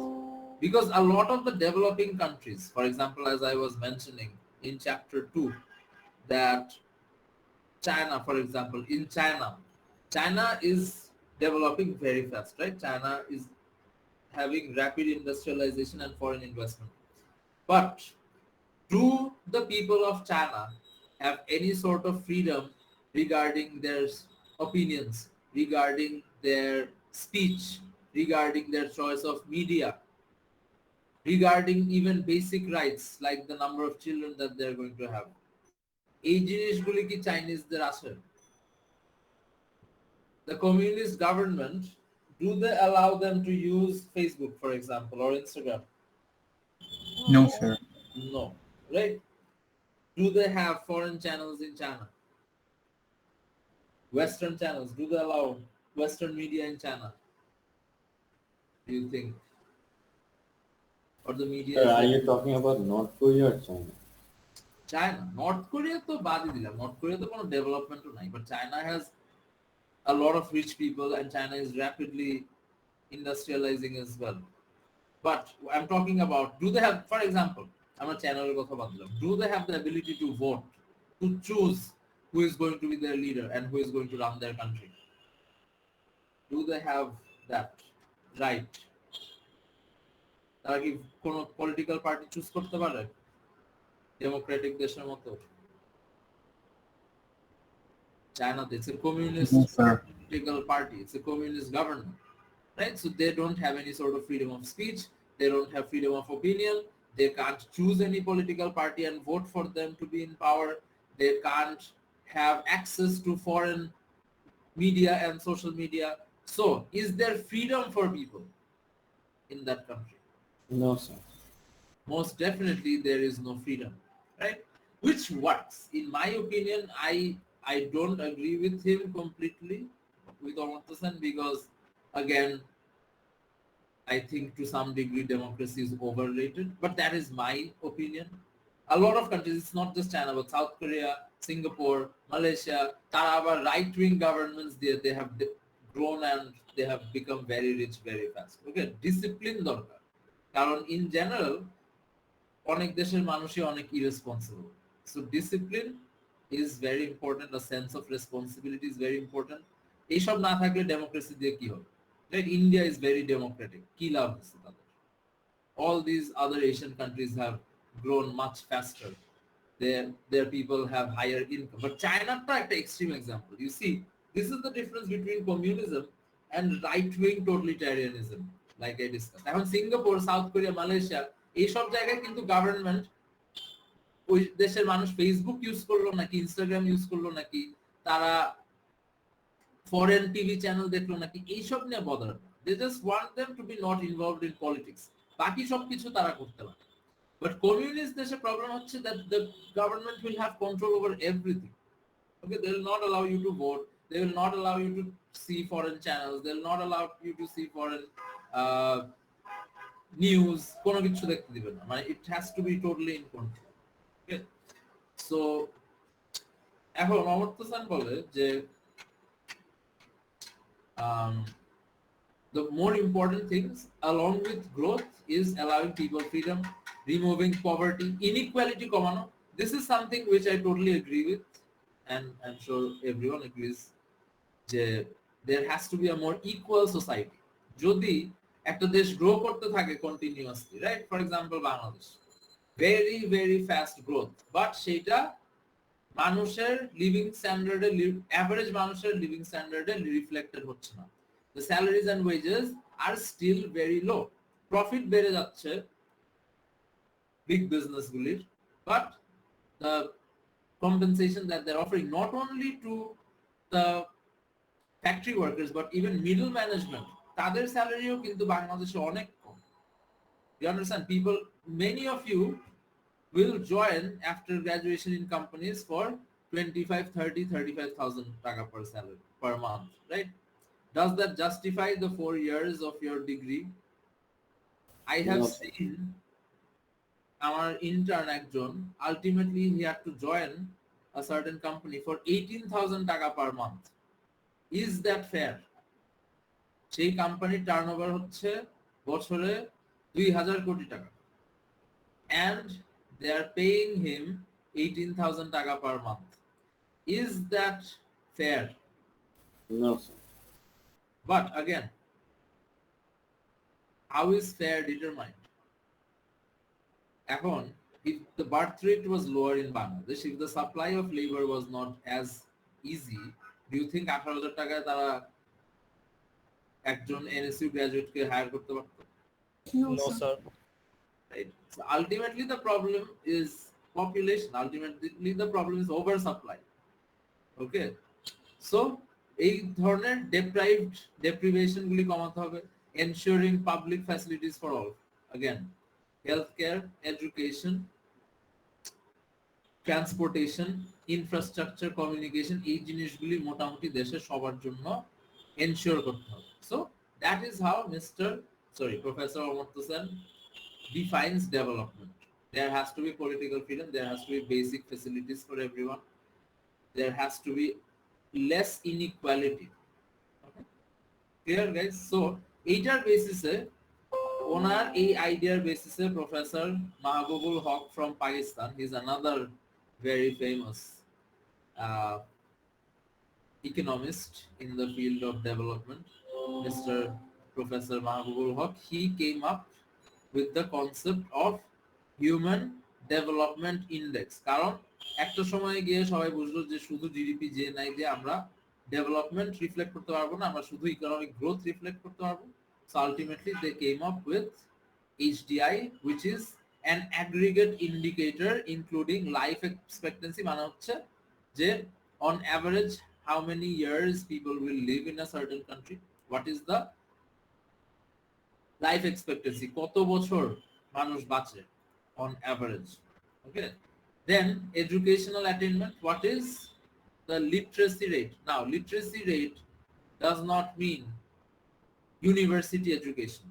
A: because a lot of the developing countries, for example, as I was mentioning in chapter 2, that China, for example, in China is developing very fast, right? China is having rapid industrialization and foreign investment. But do the people of China have any sort of freedom regarding their opinions, regarding their speech, regarding their choice of media, regarding even basic rights like the number of children that they're going to have? এই জিনিসগুলি কি চাইনিজদের আছে? The communist government, do they allow them to use Facebook, for example, or Instagram?
E: No, sir.
A: No, right? Do they have foreign channels in China? Western channels, do they allow Western media in China? Do you think? Or the media
B: Sir,
A: is
B: are
A: like
B: you talking about North Korea or China?
A: China? North Korea তো বাদই দিলাম, North Korea তো কোনো ডেভেলপমেন্টও নাই, but China has a lot of rich people and China is rapidly industrializing as well. But I'm talking about, do they have, for example, I'm a channel, do they have the ability to vote, to choose who is going to be their leader and who is going to run their country? Do they have that right? তারা কি কোনো political party choose করতে পারে Democratic দেশের মতো? China, it's a communist
E: No, sir.
A: political party, it's a communist government, right? So they don't have any sort of freedom of speech, they don't have freedom of opinion, they can't choose any political party and vote for them to be in power, they can't have access to foreign media and social media. So is there freedom for people in that country?
B: No, sir.
A: Most definitely there is no freedom, right? Which works. In my opinion, I don't agree with him completely, with Amartya Sen, because again, I think to some degree democracy is overrated, but that is my opinion. A lot of countries, it's not just China, but South Korea, Singapore, Malaysia, তারা আবার right-wing governments, they have grown and they have become very rich very fast. Okay, discipline দরকার, কারণ in general অনেক দেশের মানুষই অনেক irresponsible. So discipline is very important, a sense of responsibility is very important. এইসব না থাকলে ডেমোক্রেসি দিয়ে কি হবে? Right? India is very democratic. কি লাভ হচ্ছে তাদের? All these other Asian countries have grown much faster. Their people have higher income. But China is an extreme example. You see, this is the difference between communism and right-wing totalitarianism, like I discussed. এখন Singapore, South Korea, Malaysia, এইসব জায়গায় কিন্তু government ওই দেশের মানুষ Facebook use করলো নাকি, Instagram use করলো নাকি, তারা ফরেন টিভি চ্যানেল দেখলো নাকি, এইসব নিয়ে বদার না। They just want them to be not involved in politics. বাকি সব কিছু তারা করতে পারে। But communist দেশে problem হচ্ছে that the government will have control over everything. Okay, they will not allow you to vote. They will not allow you to see foreign channels. They will not allow you to see foreign uh, news. কোনো কিছু দেখতে দিবে না। মানে it has to be totally in control. Okay, so এখন অমর্ত্য সেন বলে যে um, the more important things along with growth is allowing people freedom, removing poverty, inequality কমানো. This is something which I totally agree with, and I'm sure everyone agrees যে there has to be a more equal society. যদি একটা দেশ grow করতে থাকে continuously, right, for example Bangladesh, very very fast growth, but সেটা মানুষের living স্ট্যান্ডার্ডে, average মানুষের living স্ট্যান্ডার্ডে reflected হচ্ছে না। The salaries and wages are still very low. Profit বেড়ে যাচ্ছে big business গুলির, but the compensation that they're offering not only to the factory workers but even middle management, তাদের স্যালারিও কিন্তু বাংলাদেশে অনেক কম। You understand? People, many of you will join after graduation in companies for 25, 30, 35,000 taka per salary per month, right? Does that justify the 4 years of your degree? I have
B: No.
A: seen our intern ekjon, ultimately he had to join a certain company for 18,000 taka per month. Is that fair? সেই কোম্পানির turnover হচ্ছে বছরে 2,000 কোটি টাকা, and they are paying him 18,000 taka per month. Is that fair?
B: No, sir.
A: But again, how is fair determined? এখন, if the birth rate was lower in Bangladesh, if the supply of labor was not as easy, do you think 18,000 টাকায় তারা একজন NSU graduate কে higher করতে পারতো?
C: No,
H: No,
C: sir.
H: sir.
A: Right? So ultimately the problem is population. Ultimately the problem is oversupply. Okay, so এই ধরনের deprivation গুলি কমাতে হবে, ensuring public facilities for all, again healthcare, education, transportation, infrastructure, communication, এই জিনিসগুলি মোটামুটি দেশের সবার জন্য ensure করতে হবে. So that is how Professor Amartya Sen defines development. There has to be political freedom, there has to be basic facilities for everyone, there has to be less inequality. Okay? Clear, guys? So এইটার বেসিসে, ওনার এই আইডিয়ার বেসিসে professor Mahbubul Haq from Pakistan, he is another very famous economist in the field of development, Mr. Professor Mahbubul Haq, he came up with the concept of human development index. কারণ একটা সময় গিয়ে সবাই বুঝলো যে শুধু জিডিপি যে নাই যে আমরা ডেভেলপমেন্ট রিফ্লেক্ট করতে পারবো না, আমরা শুধু ইকোনমিক গ্রোথ রিফ্লেক্ট করতে পারবো। So ultimately they came up with HDI, which is an aggregate indicator including life expectancy, মানে হচ্ছে যে on average how many years people will live in a certain country, what is the life expectancy, কত বছর মানুষ বাঁচে on average. Okay, then educational attainment, what is the literacy rate. Now literacy rate does not mean university education.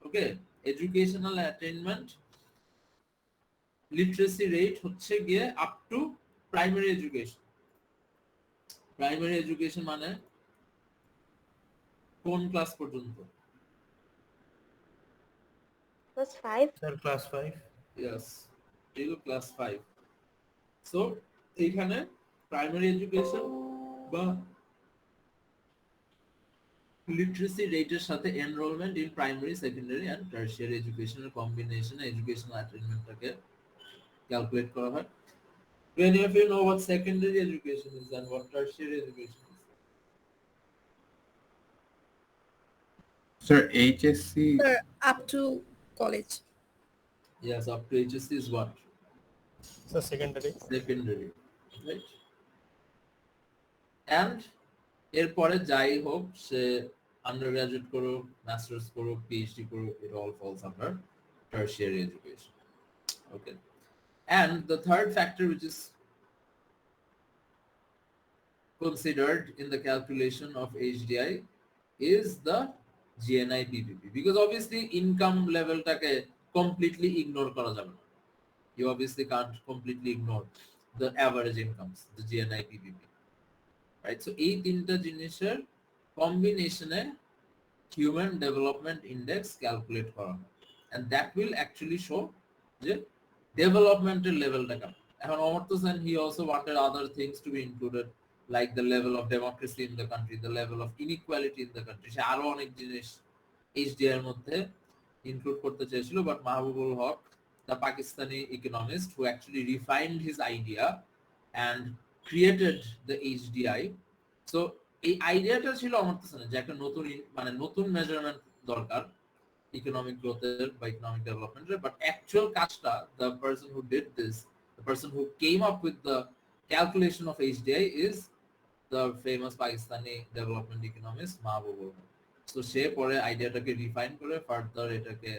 A: Okay, educational attainment, literacy rate হচ্ছে গিয়ে up to primary education. Primary education মানে কোন class পর্যন্ত?
I: Plus 5.
F: Sir, class 5.
A: Yes, till class 5. So এইখানে primary education বা literacy রেটের সাথে enrollment in primary, secondary and tertiary এডুকেশনের কম্বিনেশনে এডুকেশনাল অ্যাটেইনমেন্টটাকে ক্যালকুলেট করা হয়. Do any of you know what secondary education is and what tertiary education is?
E: Sir, HSC.
C: Sir, up to college.
A: Yes, up to HSC is what?
H: So secondary.
A: Secondary, right? And এরপরে যাই হোক, সে undergraduate করুক, masters করুক, PhD করুক, it all falls under tertiary education. Okay. And the third factor which is considered in the calculation of HDI is the GNI PPP, because obviously income level টাকে completely ignore করা যাবে না. You obviously can't completely ignore the average incomes, the GNI PPP, right? So এই তিনটা জিনিসের কম্বিনেশনে human development index calculate করা হয়, and that will actually show যে developmental levelটা কেমন. এখন Amartya Sen, he also wanted other things to be included, like the level of democracy in the country, the level of inequality in the country. সে আরো অনেক জিনিস HDI এর মধ্যে include করতে চেয়েছিল, but Mahbubul Haque, the Pakistani economist who actually refined his idea and created the HDI. So এই আইডিয়াটা ছিল অমর্ত্য সেনের যে একটা নতুন মানে নতুন মেজারমেন্ট দরকার economic growth বা economic development, but actual কাজটা, the person who did this, the person who came up with the calculation of HDI is the famous Pakistani development economist Mahbubul Haq. So সে পরে আইডিয়াটাকে refine করে further এটাকে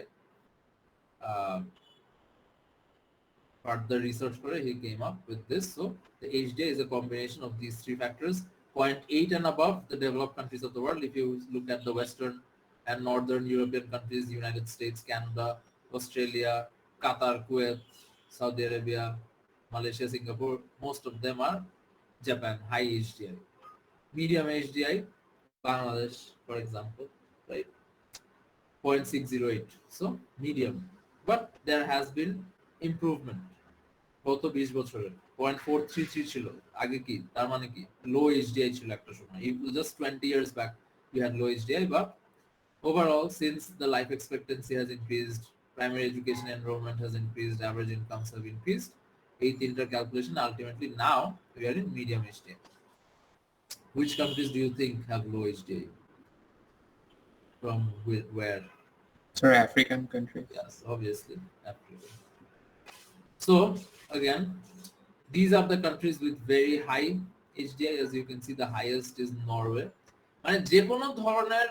A: further research করে he came up with this. So the HDI is a combination of these three factors. 0.8 and above, the developed countries of the world. If you look at the Western and Northern European countries, United States, Canada, Australia, Qatar, Kuwait, Saudi Arabia, Malaysia, Singapore, most of them are Japan, high HDI. Medium HDI, Bangladesh, for example, right? 0.608. So medium. But there has been improvement. গত 20 বছরে 0.433 ছিল আগে, কি তার মানে কি লো HDI ছিল একটা সময়. Just 20 years back we had low HDI, but overall since the life expectancy has increased, primary education enrollment has increased, average incomes have increased, এই তিনটা calculation ultimately now we are in medium HDI. Which countries do you think have low HDI? From where?
E: Sorry, African countries.
A: Yes, obviously Africa. So again, these are the countries with very high HDI. As you can see, the highest is Norway. মানে যে কোনো ধরনের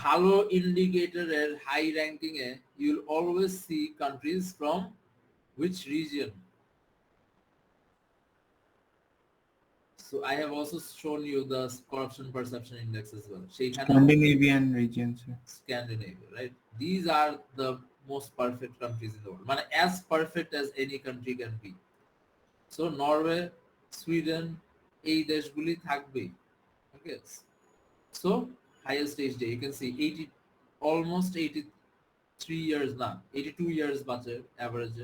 A: ভালো ইন্ডিকেটরের high ranking A you'll always see countries from which region. So I have also shown you the corruption perception index as well.
E: Scandinavian regions.
A: Scandinavia, right? These are the most perfect countries in the world. মানে as perfect as any country can be. So Norway, Sweden, এই দেশগুলি থাকবে. Okay. So highest HDI, you can see 80, almost 83 years না, 82 years বাঁচে average.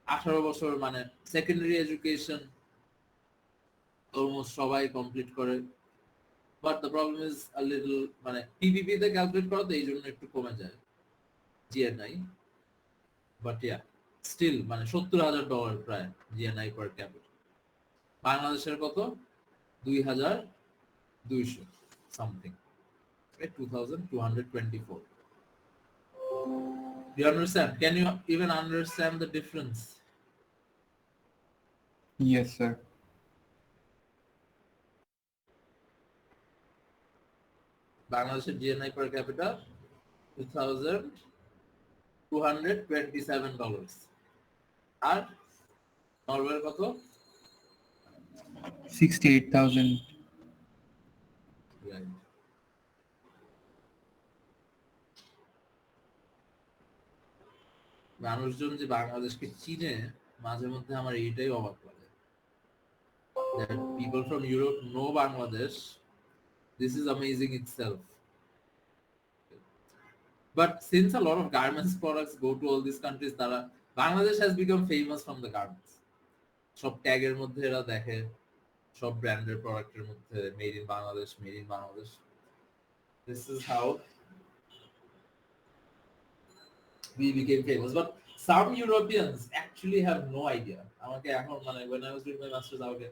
A: 18 বছর মানে secondary education almost সবাই complete করে. But the problem is a little মানে PPP তে calculate করা তো এই জন্য একটু কমে যায় GNI. But yeah, still মানে $70,000 প্রায় GNI per capita. বাংলাদেশের কত? 2,200 something, right? 2,224. Do you understand? Can you even understand the difference?
E: Yes, sir.
A: Bangladesh's GNI per capita $2,227. আর নরওয়ের কত?
E: 68,000.
A: Right. মানুষজন যে বাংলাদেশকে চিনে মাঝে মধ্যে আমার এইটাই অবাক লাগে. That people from Europe know Bangladesh. This is amazing itself. But since a lot of garments products go to all these countries, Bangladesh has become famous from the garments. সব ট্যাগের মধ্যে এরা দেখে, সব ব্র্যান্ডের প্রোডাক্টের মধ্যে made in Bangladesh, made in Bangladesh. This is how we became famous. But some Europeans actually have no idea. আমাকে এখন মানে when I was doing my masters আমাকে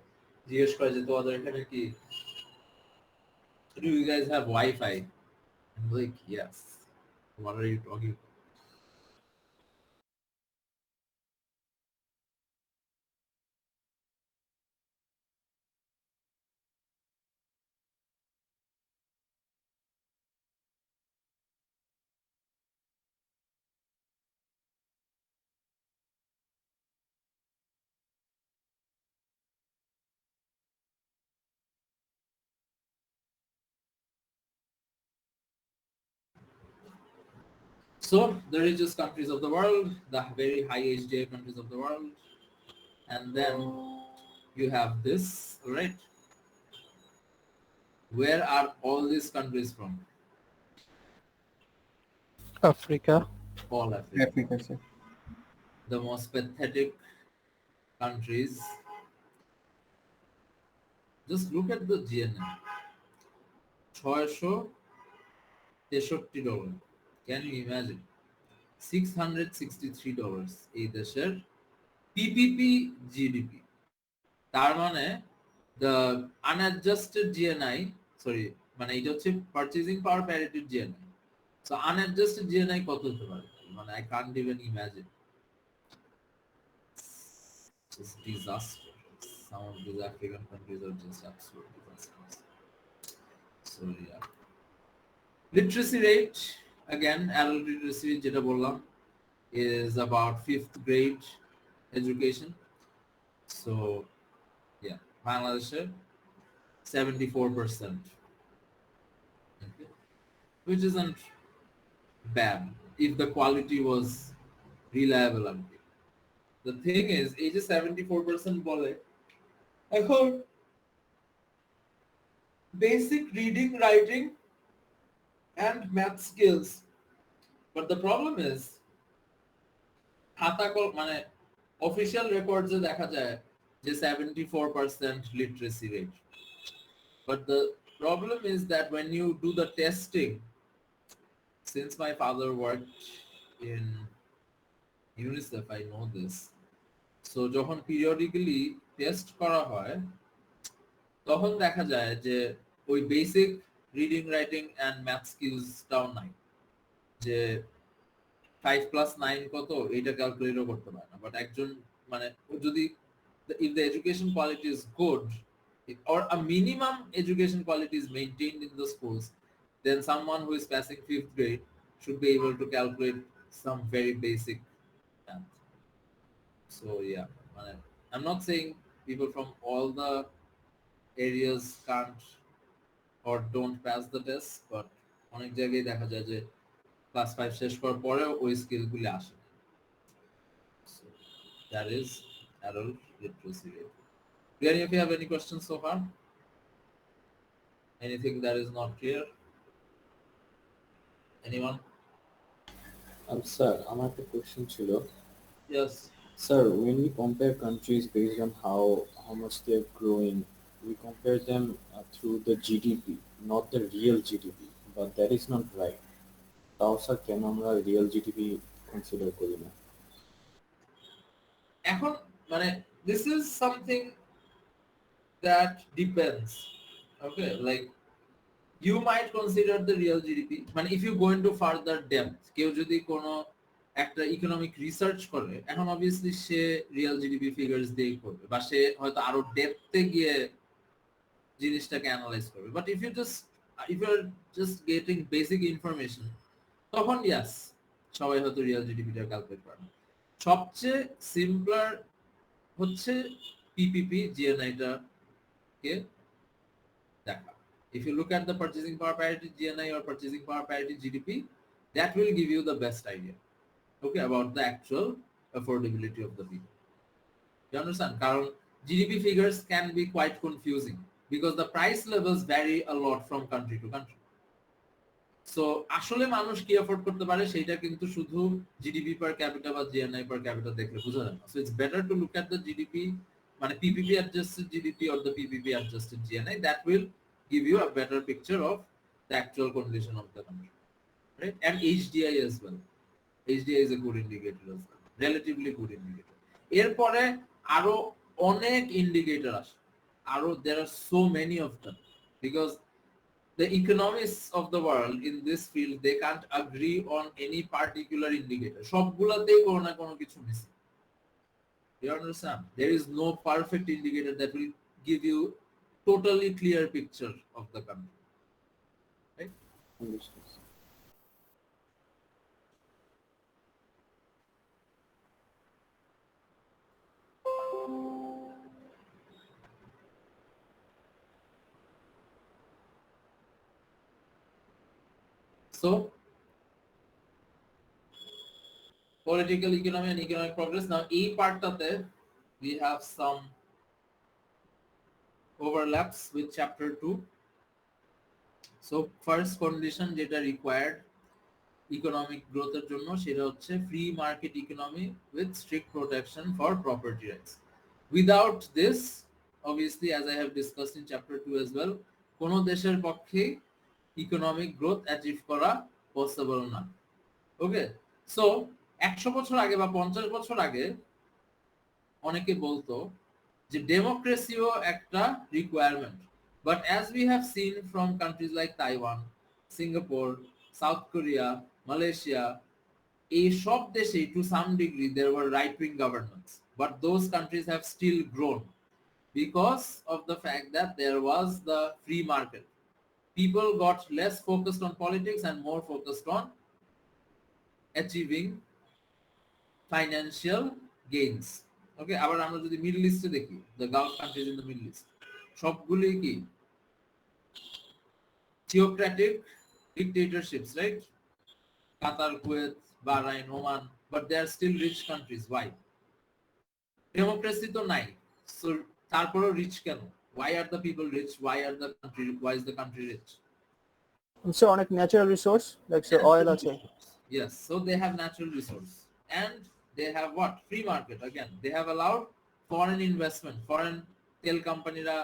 A: জিজ্ঞেস করে যে তোমাদের এখানে কি, do you guys have Wi-Fi? I'm like, yes. What are you talking about? So the richest countries of the world, the very high HDI countries of the world, and then you have this, right? Where are all these countries from?
H: Africa.
A: All Africa.
E: Africa, sir.
A: The most pathetic countries. Just look at the GNM. $663. Can you imagine? $663 এই দেশের PPP GDP. তার মানে the unadjusted GNI, sorry, মানে এটা হচ্ছে purchasing power parity GNI. So unadjusted GNI কত হতে পারে? মানে I can't even imagine. Just disaster. Some of these African countries are just absolute disasters. So yeah. Literacy rate, again, adult literacy যেটা বললাম is about 5th grade education. So yeah, Bangladesh 74%, okay, which isn't bad if the quality was reliable. The thing is, এই যে 74% বলে, এখন basic reading, writing, and math skills. But the problem is, মানে official records এ দেখা যায় যে 74% literacy rate. But the problem is that when you do the testing, since my father worked in UNICEF, I know this. So যখন periodically test করা হয়, তখন দেখা যায় যে ওই basic reading, writing and math skills টাও নাই। যে 5 plus 9 কত এটা ক্যালকুলেটও করতে পারে না। বাট একজন মানে যদি if the education quality is good, or a minimum education quality is maintained in the schools, then someone who is passing 5th grade should be able to calculate some very basic math. So yeah, I'm not saying people from all the areas can't or don't pass the test, but অনেক জায়গায় দেখা যায় যে class 5 শেষ করার পরেও ওই স্কিলগুলি আসে না। So that is adult literacy rate. Do any of you have any questions so far? Anything that is not clear? Anyone?
B: Sir আমার একটা কোয়েশ্চেন ছিল।
A: Yes.
B: Sir, when we compare countries based on how much they're growing, we compare them through the GDP, not the real GDP. But that is not right. তাও sir কেন আমরা real GDP consider করি না?
A: এখন মানে this is something that depends. Okay, like you might consider the real GDP. মানে if you go into further depth, কেউ যদি কোনো একটা ইকোনমিক রিসার্চ করে, এখন অবভিয়াসলি সে রিয়েল জিডিপি ফিগার্স দিয়ে করবে, বা সে হয়তো আরো ডেপথে গিয়ে জিনিসটাকে অ্যানালাইজ করবে। But if you are just getting basic information, তখন ইয়াস সবাই হয়তো রিয়েল জিডিপিটা ক্যালকুলেট করে না। সবচেয়ে সিম্পলার হচ্ছে পিপিপি জিএনআইটা কে দেখা। If you look at the purchasing power parity GNI or purchasing power parity GDP, that will give you the best idea, okay, about the actual affordability of the people. You understand? Karon GDP figures can be quite confusing because the price levels vary a lot from country to country. So আসলে মানুষ কি afford করতে পারে সেটা কিন্তু শুধু GDP পার capital বা GNI পার capital দেখলে বোঝা যায় না। So it's better to look at the GDP, মানে PPP adjusted GDP or the PPP adjusted GNI. That will give you a better picture of the actual condition of the country, right? And HDI as well. HDI is a good indicator as well, relatively good indicator. এরপরে আরো অনেক indicator আসে, আরো there are so many of them, because the economists of the world in this field, they can't agree on any particular indicator. সবগুলাতেই কোনো না কোনো কিছু missing. You understand? There is no perfect indicator that will give you totally clear picture of the country, right?
B: Understood.
A: So political economy and economic progress. Now এই পার্টটাতে we have some overlaps with chapter 2. So first condition যেটা required economic growth এর জন্য সেটা হচ্ছে free market economy with strict protection for property rights. Without this, obviously as I have discussed in chapter 2 as well, কোনো দেশের পক্ষে economic growth achieve করা possible না। Okay, so 100 বছর আগে বা 50 বছর আগে অনেকে বলতো যে ডেমোক্রেসিও একটা requirement, but as we have seen from countries like Taiwan, Singapore, South Korea, Malaysia, এই সব দেশে to some degree there were right wing governments, but those countries have still grown because of the fact that there was the free market. People got less focused on politics and more focused on achieving financial gains. Okay, আবার আমরা যদি middle ইস্টে দেখি, the Gulf countries in the Middle East, সবগুলি কি theocratic dictatorships, right? Qatar, Kuwait, Bahrain, Oman, but they are still rich countries. Why? Democracy তো নাই, so তারপরও rich কেন? Why are the people rich? Why is the country rich?
H: So অনেক natural resource like oil আছে।
A: Yes, so they have natural resource and they have what? Free market again. They have allowed foreign investment, foreign tel companyra,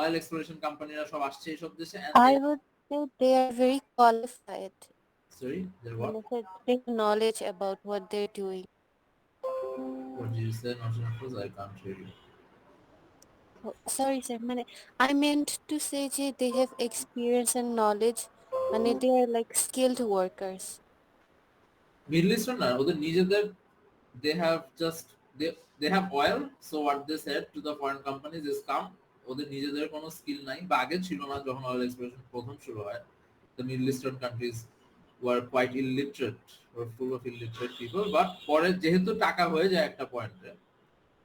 A: oil exploration companyra সব আসছে এই সব দেশে, and
J: I would say they are very qualified.
A: sorry, they're what?
J: They have knowledge about what they're doing.
A: What did you say? Not enough, I can't hear you.
J: Oh, sorry, sir. I meant to say that they have experience and knowledge, and they are like skilled workers.
A: Middle Eastern না, ওদের নিজেদের they have just they have oil, so what they said to the foreign companies is come, ওদের নিজেদের কোনো skill নাই, বা আগে ছিল না যখন অয়েল এক্সপ্লোরেশন প্রথম শুরু হয়, the Middle Eastern countries were quite illiterate, were full of illiterate people, but পরে যেহেতু টাকা হয়ে যায় একটা পয়েন্টে,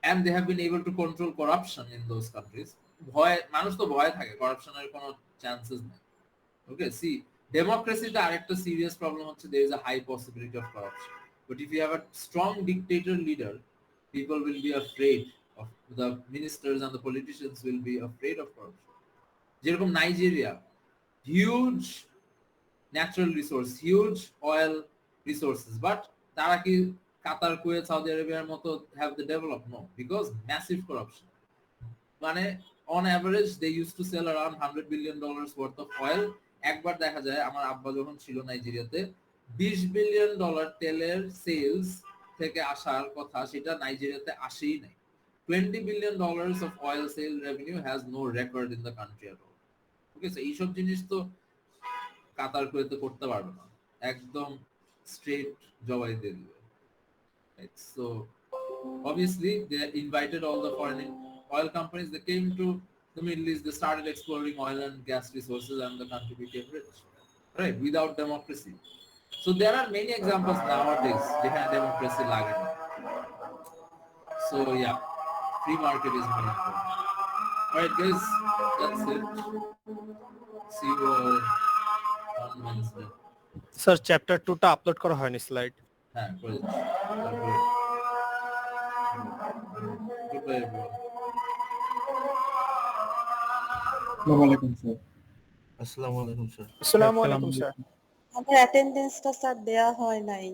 A: and they have been able to control corruption in those countries, ভয়, মানুষ তো ভয় থাকে, করাপশনের কোনো চান্সেস নেই। Okay, see, democracy the arekta serious problem hocche there is a high possibility of corruption, but if you have a strong dictator leader, people will be afraid of, the ministers and the politicians will be afraid of corruption. যেরকম Nigeria, huge natural resource, huge oil resources, but তারা কি Qatar, Kuwait, Saudi Arabia মতো have the developed? No, because massive corruption. মানে on average they used to sell around $100 billion worth of oil. একবার দেখা যায় আমার আব্বা যখন ছিল নাইজেরিয়াতে, $20 বিলিয়ন তেলের সেলস থেকে আসার কথা, সেটা নাইজেরিয়াতে আসেই নাই। $20 billion of oil sale revenue has no record in the country at all. Okay, so এইসব জিনিস তো কাতার কুয়েতে করতে পারবে না, একদম স্ট্রেট জবাই দিয়ে দিবে। So obviously they invited all the foreign oil companies, they came to the Middle East, they started exploring oil and gas resources, and the country became rich, right, without democracy. So there are many examples nowadays যেখানে democracy লাগে না। So yeah, free market is more important. Alright guys, that's it. See you all on Wednesday.
H: Sir chapter 2টা upload করা হয়নি slide.
A: হ্যাঁ, করে দিচ্ছি। Goodbye everyone.
F: আসসালামু আলাইকুম স্যার।
H: আসসালামু আলাইকুম স্যার।
C: আমার অ্যাটেন্ডেন্সটা স্যার দেয়া হয় নাই।